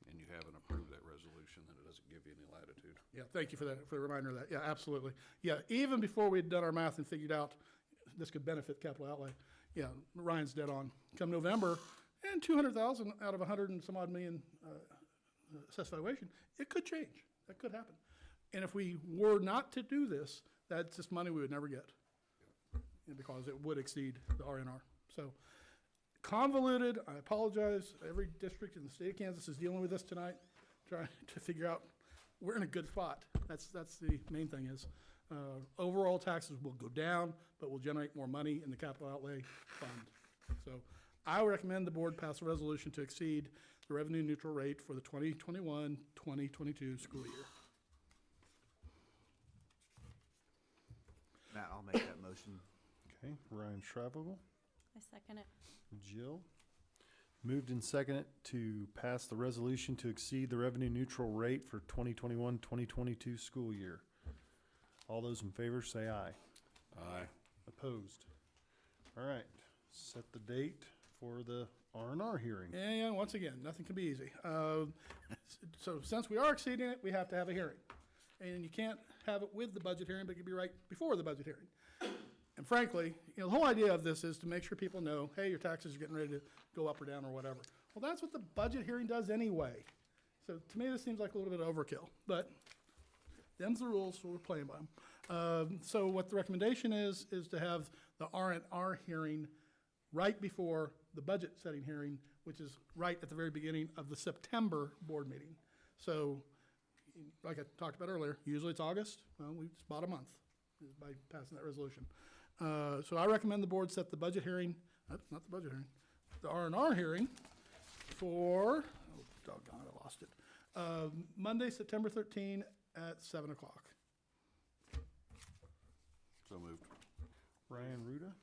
and you haven't approved that resolution, then it doesn't give you any latitude. Yeah, thank you for that, for the reminder of that. Yeah, absolutely. Yeah, even before we'd done our math and figured out this could benefit capital outlay, yeah, Ryan's dead on. Come November, and 200,000 out of 100 and some odd million assessed valuation, it could change. That could happen. And if we were not to do this, that's just money we would never get. Because it would exceed the RNR. So convoluted, I apologize. Every district in the state of Kansas is dealing with this tonight, trying to figure out, we're in a good spot. That's the main thing is, overall taxes will go down, but will generate more money in the capital outlay fund. So I would recommend the board pass a resolution to exceed the revenue neutral rate for the 2021-2022 school year. Matt, I'll make that motion. Okay, Ryan Schreiber, I second it. Jill. Moved and seconded to pass the resolution to exceed the revenue neutral rate for 2021-2022 school year. All those in favor say aye. Aye. Opposed? All right, set the date for the R&R hearing. And once again, nothing can be easy. So since we are exceeding it, we have to have a hearing. And you can't have it with the budget hearing, but it can be right before the budget hearing. And frankly, the whole idea of this is to make sure people know, hey, your taxes are getting ready to go up or down or whatever. Well, that's what the budget hearing does anyway. So to me, this seems like a little bit of overkill, but them's the rules, so we're playing by them. So what the recommendation is to have the R&R hearing right before the budget setting hearing, which is right at the very beginning of the September board meeting. So, like I talked about earlier, usually it's August. Well, we just bought a month by passing that resolution. So I recommend the board set the budget hearing, not the budget hearing, the R&R hearing for, oh, doggone, I lost it. Monday, September 13 at 7 o'clock. So moved. Ryan Ruda?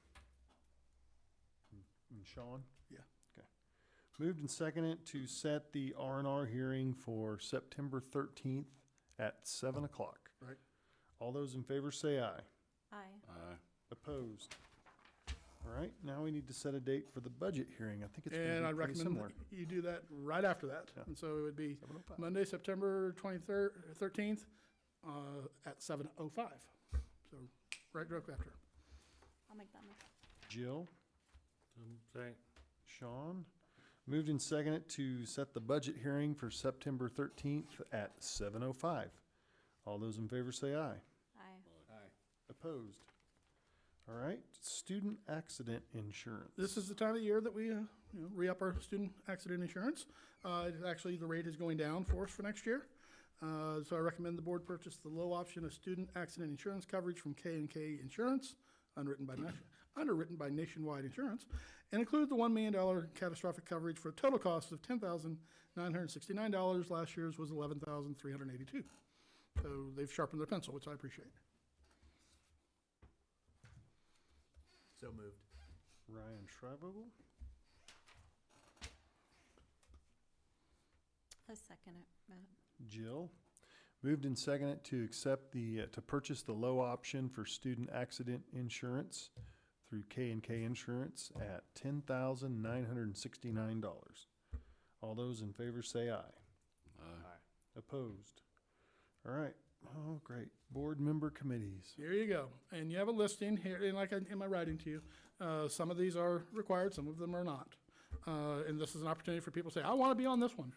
And Sean? Yeah. Okay. Moved and seconded to set the R&R hearing for September 13th at 7 o'clock. Right. All those in favor say aye. Aye. Aye. Opposed? All right, now we need to set a date for the budget hearing. I think it's And gonna I be pretty recommend similar. that you do that right after that. Yeah. And so it would be 7:05. Monday, September 13th at 7:05. So right directly after. I'll make that motion. Jill, Second. Sean, moved and seconded to set the budget hearing for September 13th at 7:05. All those in favor say aye. Aye. Opposed? All right, student accident insurance. This is the time of year that we re-up our student accident insurance. Actually, the rate is going down for us for next year. So I recommend the board purchase the low option of student accident insurance coverage from K&K Insurance, underwritten by Nationwide Insurance, and include the $1 million catastrophic coverage for a total cost of $10,969. Last year's was $11,382. So they've sharpened their pencil, which I appreciate. So moved. Ryan Schreiber, I second it, Matt. Jill, moved and seconded to accept to purchase the low option for student accident insurance through K&K Insurance at $10,969. All those in favor say aye. Aye. Opposed? All right. Oh, great. Board member committees. Here you go. And you have a listing here, and like in my writing to you, some of these are required, some of them are not. And this is an opportunity for people to say, I want to be on this one.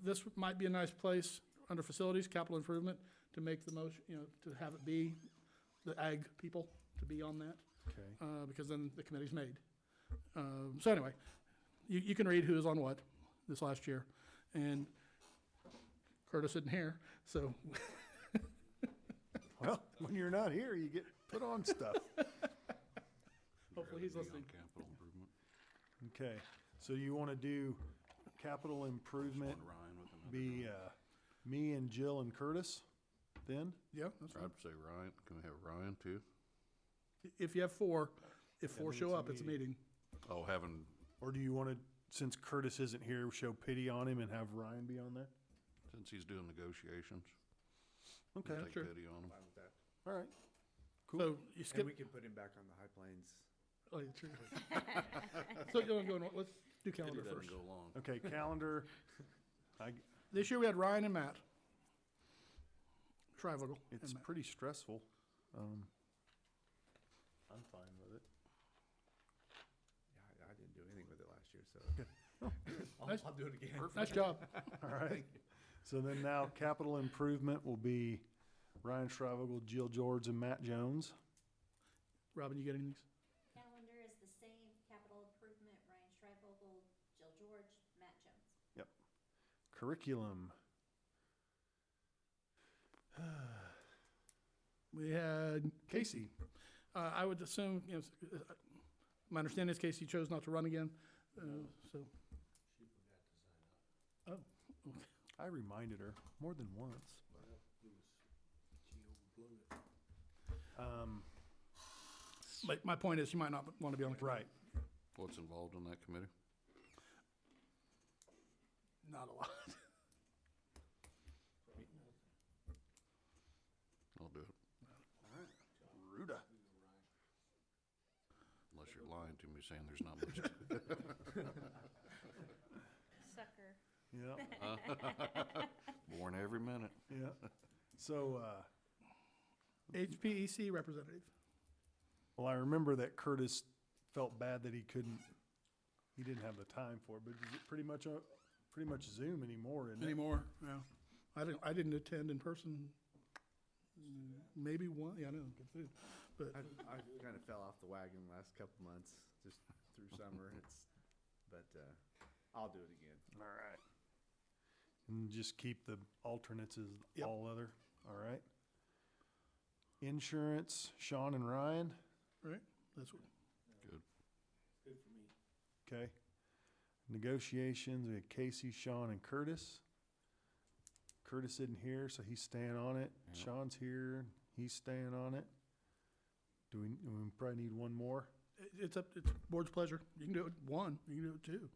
This might be a nice place under facilities, capital improvement, to make the most, to have it be the ag people to be on that, Okay. because then the committee's made. So anyway, you can read who is on what this last year. And Curtis isn't here, so Well, when you're not here, you get put on stuff. hopefully he's Rather be listening. on capital improvement. Okay, so you want to do capital improvement, Just want Ryan with another. be me and Jill and Curtis then? Yeah, that's fine. I'd say Ryan. Can we have Ryan too? If you have four, if Yeah, four then show it's a up, it's a meeting. Oh, having, Or do you want to since Curtis isn't here, show pity on him and have Ryan be on there? Since he's doing negotiations. Okay, Take sure. pity on him. Fine with that. all right. Cool. So you And skip, we can put him back on the High Plains. oh, yeah, true. So you want to go, let's do calendar Pity first. doesn't go long. Okay, calendar. This year we had Ryan and Matt. Trivogel. and It's Matt. pretty stressful. I'm fine with it. Yeah, I didn't do anything with it last year, so. Nice. I'll do it again. Nice job. All right. So then now capital improvement will be Ryan Shrivogel, Jill George, and Matt Jones. Robin, you get any of these? Calendar is the same, capital improvement, Ryan Streifvogel, Jill George, Matt Jones. Curriculum. We had Casey. I would assume, my understanding is Casey chose not to run again, so. Oh, okay. I reminded her more than once. But my point is, you might not want to be on the committee. Right. What's involved in that committee? Not a lot. I'll do it. Ruda. Unless you're lying to me saying there's not much to it. Sucker. Yeah, Born every minute. yeah. So, HPEC representative. well, I remember that Curtis felt bad that he didn't have the time for it, but is it pretty much Zoom anymore, isn't it? Anymore, yeah. I didn't attend in person. Maybe one, yeah, I know, good food. But I kind of fell off the wagon the last couple months, just through summer. But I'll do it again. All right. And just keep the alternates as Yep. all other, all right? Insurance, Sean and Ryan, right, that's what, Good. okay? Negotiations, we had Casey, Sean, and Curtis. Curtis isn't here, so he's staying on it. Yep. Sean's here, he's staying on it. Do we probably need one more? it's board's pleasure. You can do it one, you can do it two.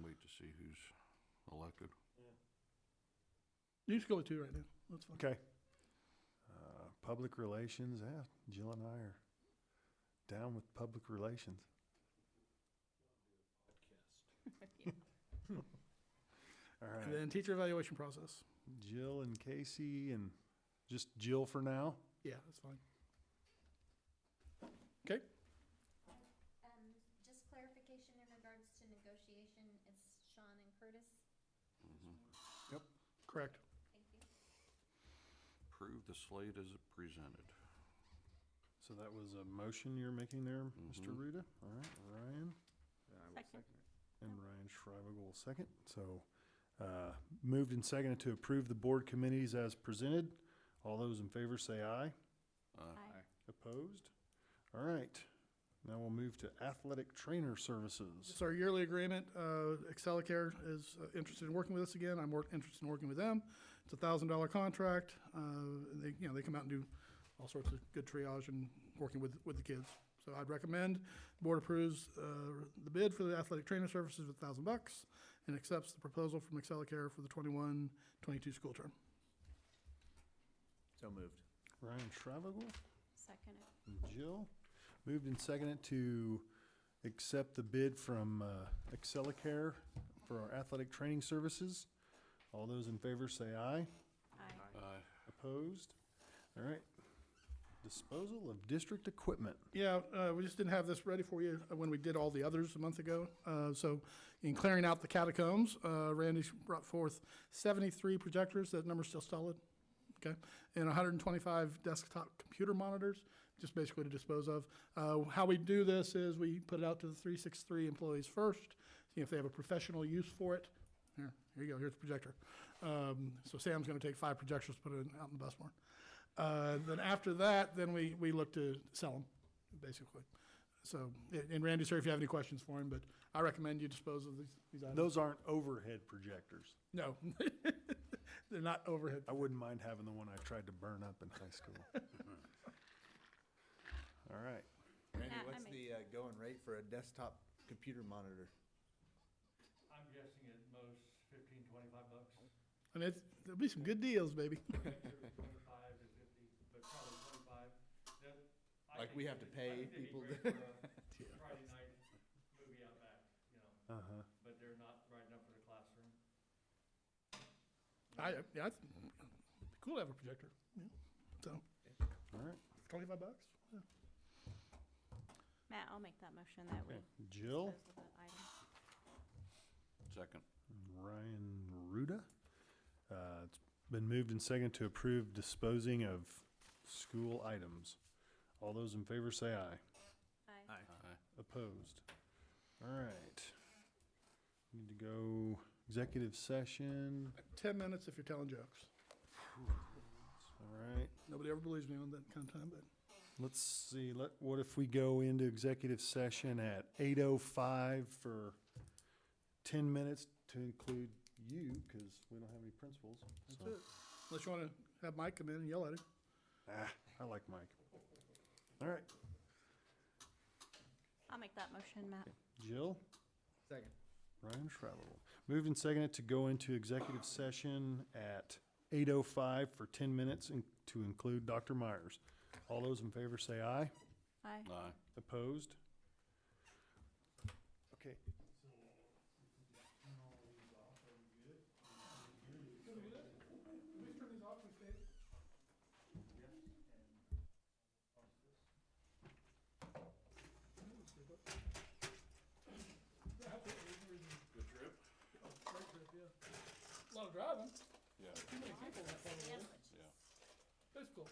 Wait to see who's elected. You just go with two right now, that's fine. Okay. Public relations, yeah, Jill and I are down with public relations. All And right, then teacher evaluation process. Jill and Casey and just Jill for now. Yeah, that's fine. Okay, Just clarification in regards to negotiation, it's Sean and Curtis? correct. Thank you. Approve the slate as presented. So that was a motion you're making there, Mr. Mhm. Ruda? All right, Ryan I will Second. second it. and Ryan Schreiber will second. So, moved and seconded to approve the board committees as presented. All those in favor say aye. Aye. Opposed? All right. Now we'll move to athletic trainer services. It's our yearly agreement. Excelicare is interested in working with us again. I'm more interested in working with them. It's a $1,000 contract. They come out and do all sorts of good triage and working with the kids. So I'd recommend the board approves the bid for the athletic trainer services with $1,000 and accepts the proposal from Excelicare for the 21-22 school term. So moved. Ryan Schreiber Second it. and Jill. Moved and seconded to accept the bid from Excelicare for our athletic training services. All those in favor say aye. Aye. Aye. Opposed? All right. Disposal of district equipment. Yeah, we just didn't have this ready for you when we did all the others a month ago. So in clearing out the catacombs, Randy brought forth 73 projectors. That number's still solid, okay? And 125 desktop computer monitors, just basically to dispose of. How we do this is we put it out to the 363 employees first, see if they have a professional use for it. Here you go, here's the projector. So Sam's gonna take 5 projectors, put it out in the bus barn. Then after that, then we look to sell them, basically. So, and Randy's here if you have any questions for him, but I recommend you dispose of these items. Those aren't overhead projectors. No, they're not overhead. I wouldn't mind having the one I tried to burn up in high school. All right. Randy, I what's make- the going rate for a desktop computer monitor? guessing at most 15, 25 bucks. I mean, there'll be some good deals, baby. 25 to 50, but probably 25. Like we have to pay people to- Friday night movie out back, you know, Uh-huh. but they're not right enough for the classroom. Yeah, it'd be cool to have a projector, yeah. So, All right. 25 bucks? Yeah. Matt, I'll make that motion that we Okay. Jill, dispose of the item. Second. Ryan Ruda. It's been moved and seconded to approve disposing of school items. All those in favor say aye. Aye. Aye. Opposed? All right. Need to go executive session. 10 minutes if you're telling jokes. All right. Nobody ever believes me on that kind of time, but Let's see, what if we go into executive session at 8:05 for 10 minutes to include you, because we don't have any principals. that's so- it. Unless you want to have Mike come in and yell at him. I like Mike. All right, I'll make that motion, Matt. Jill, Second. Ryan Schreiber. Moved and seconded to go into executive session at 8:05 for 10 minutes and to include Dr. Myers. All those in favor say aye. Aye. Aye. Opposed? Okay. Good trip? A lot of driving. Yeah. Too many people. Yeah. That's cool.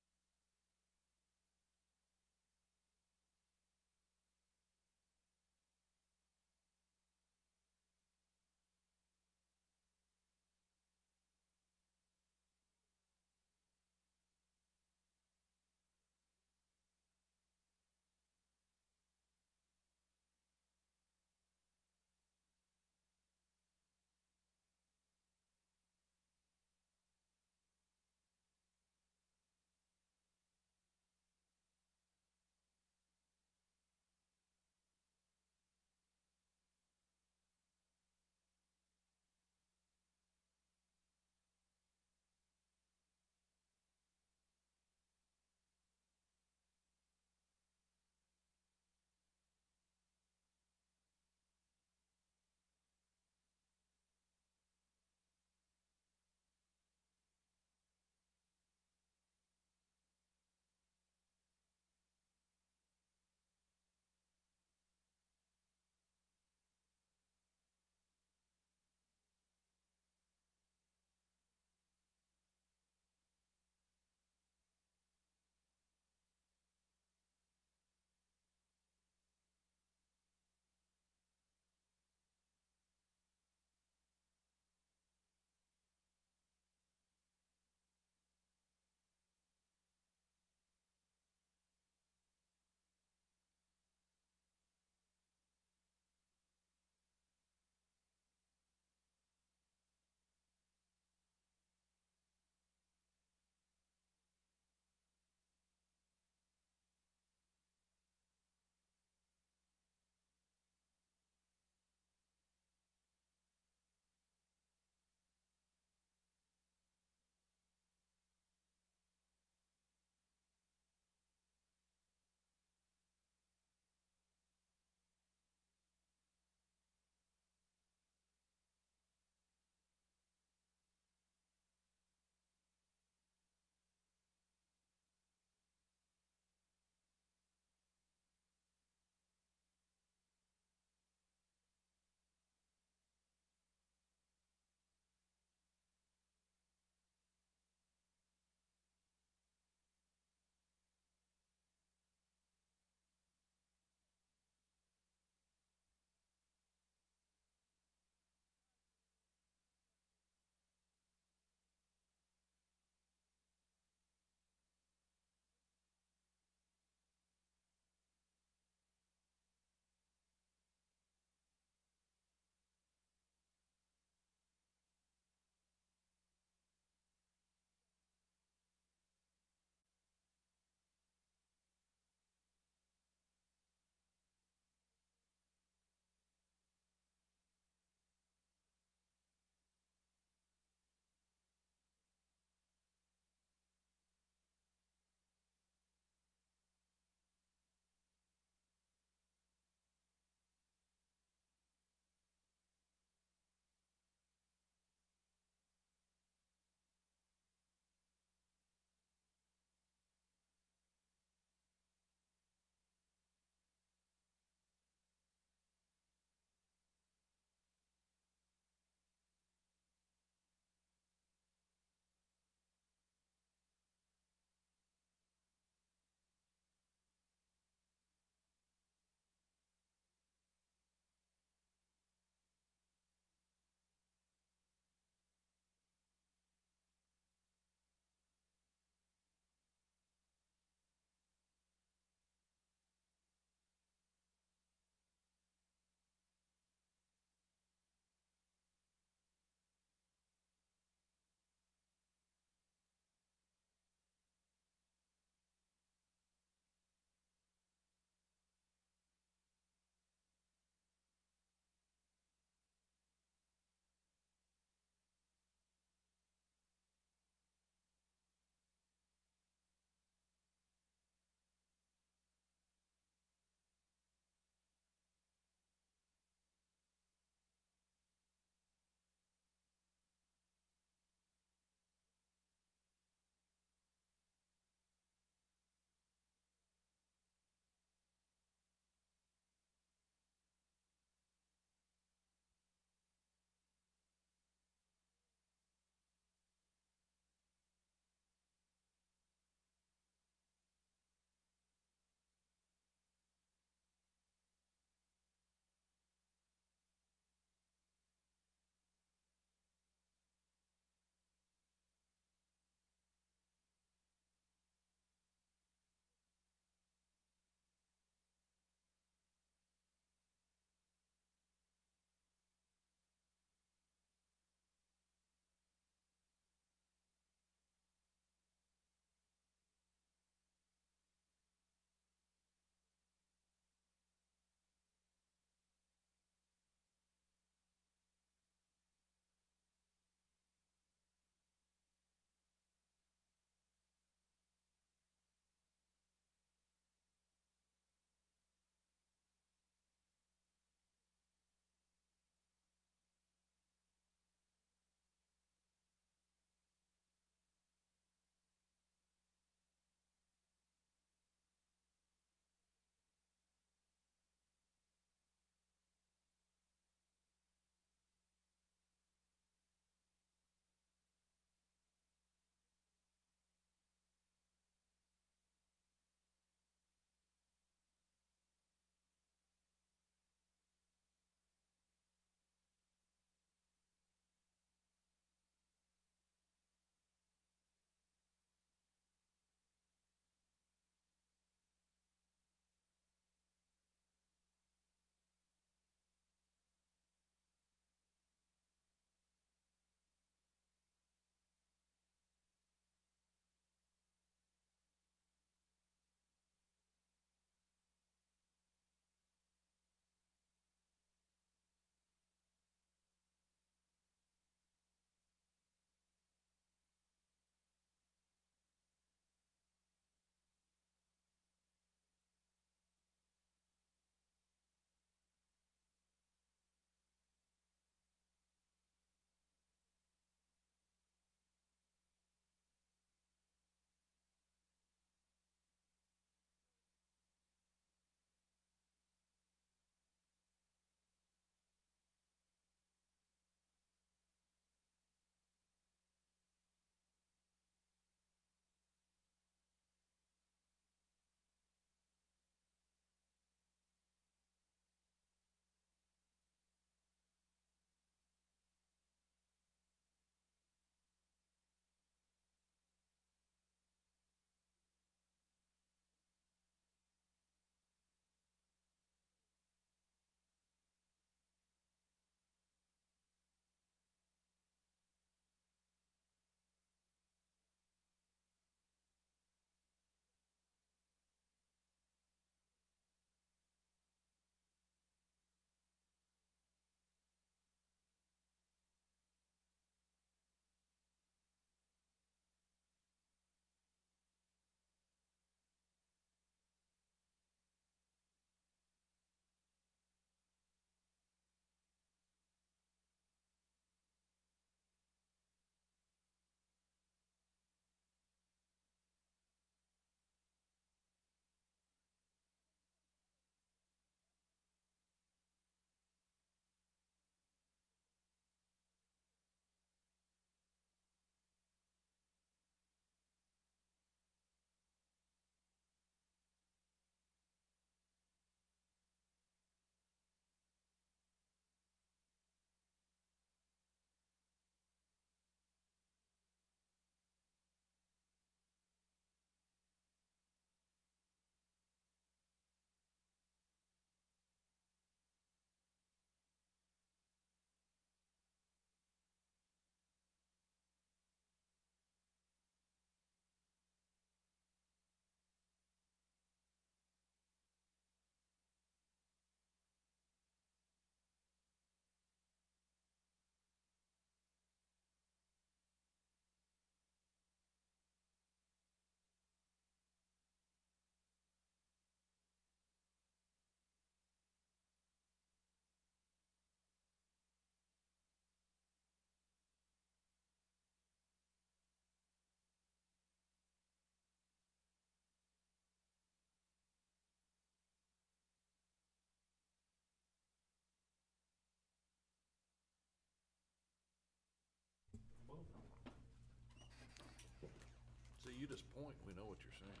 just point, we know what you're saying.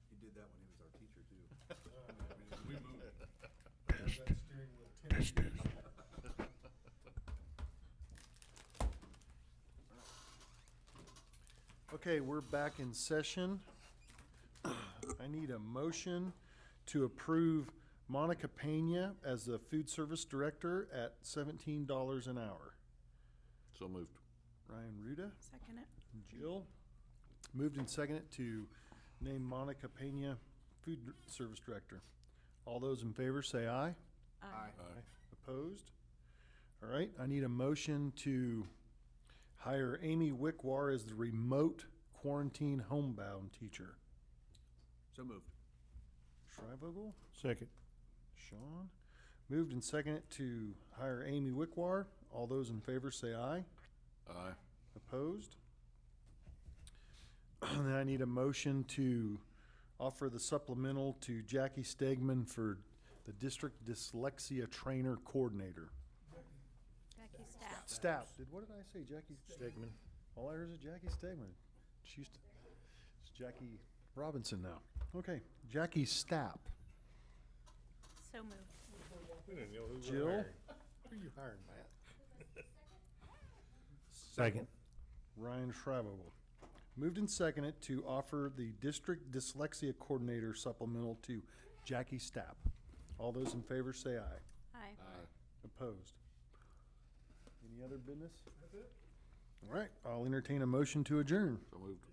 He did that when he was our teacher, too. We moved it. Okay, we're back in session. I need a motion to approve Monica Pena as the food service director at $17 an hour. So moved. Ryan Ruda, Second it. Jill, moved and seconded to name Monica Pena food service director. All those in favor say aye. Aye. Opposed? All right, I need a motion to hire Amy Wickwar as the remote quarantine homebound teacher. So moved. Shrivogel? Second. Sean? Moved and seconded to hire Amy Wickwar. All those in favor say aye. Aye. Opposed? Then I need a motion to offer the supplemental to Jackie Stegman for the district dyslexia trainer coordinator. Jackie Staff. Staff. What did I say? Jackie Stegman. All I heard is Jackie Stegman. It's Jackie Robinson now. Okay, Jackie Stapp. So moved. We didn't know who we were Jill? hiring. Who are you hiring, Matt? Second. Ryan Shrivogel. Moved and seconded to offer the district dyslexia coordinator supplemental to Jackie Stapp. All those in favor say aye. Aye. Opposed? Any other business? That's it. All right, I'll entertain a motion to adjourn. So moved.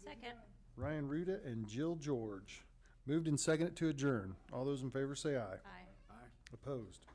Second. Ryan Ruda and Jill George. Moved and seconded to adjourn. All those in favor say aye. Aye. Opposed?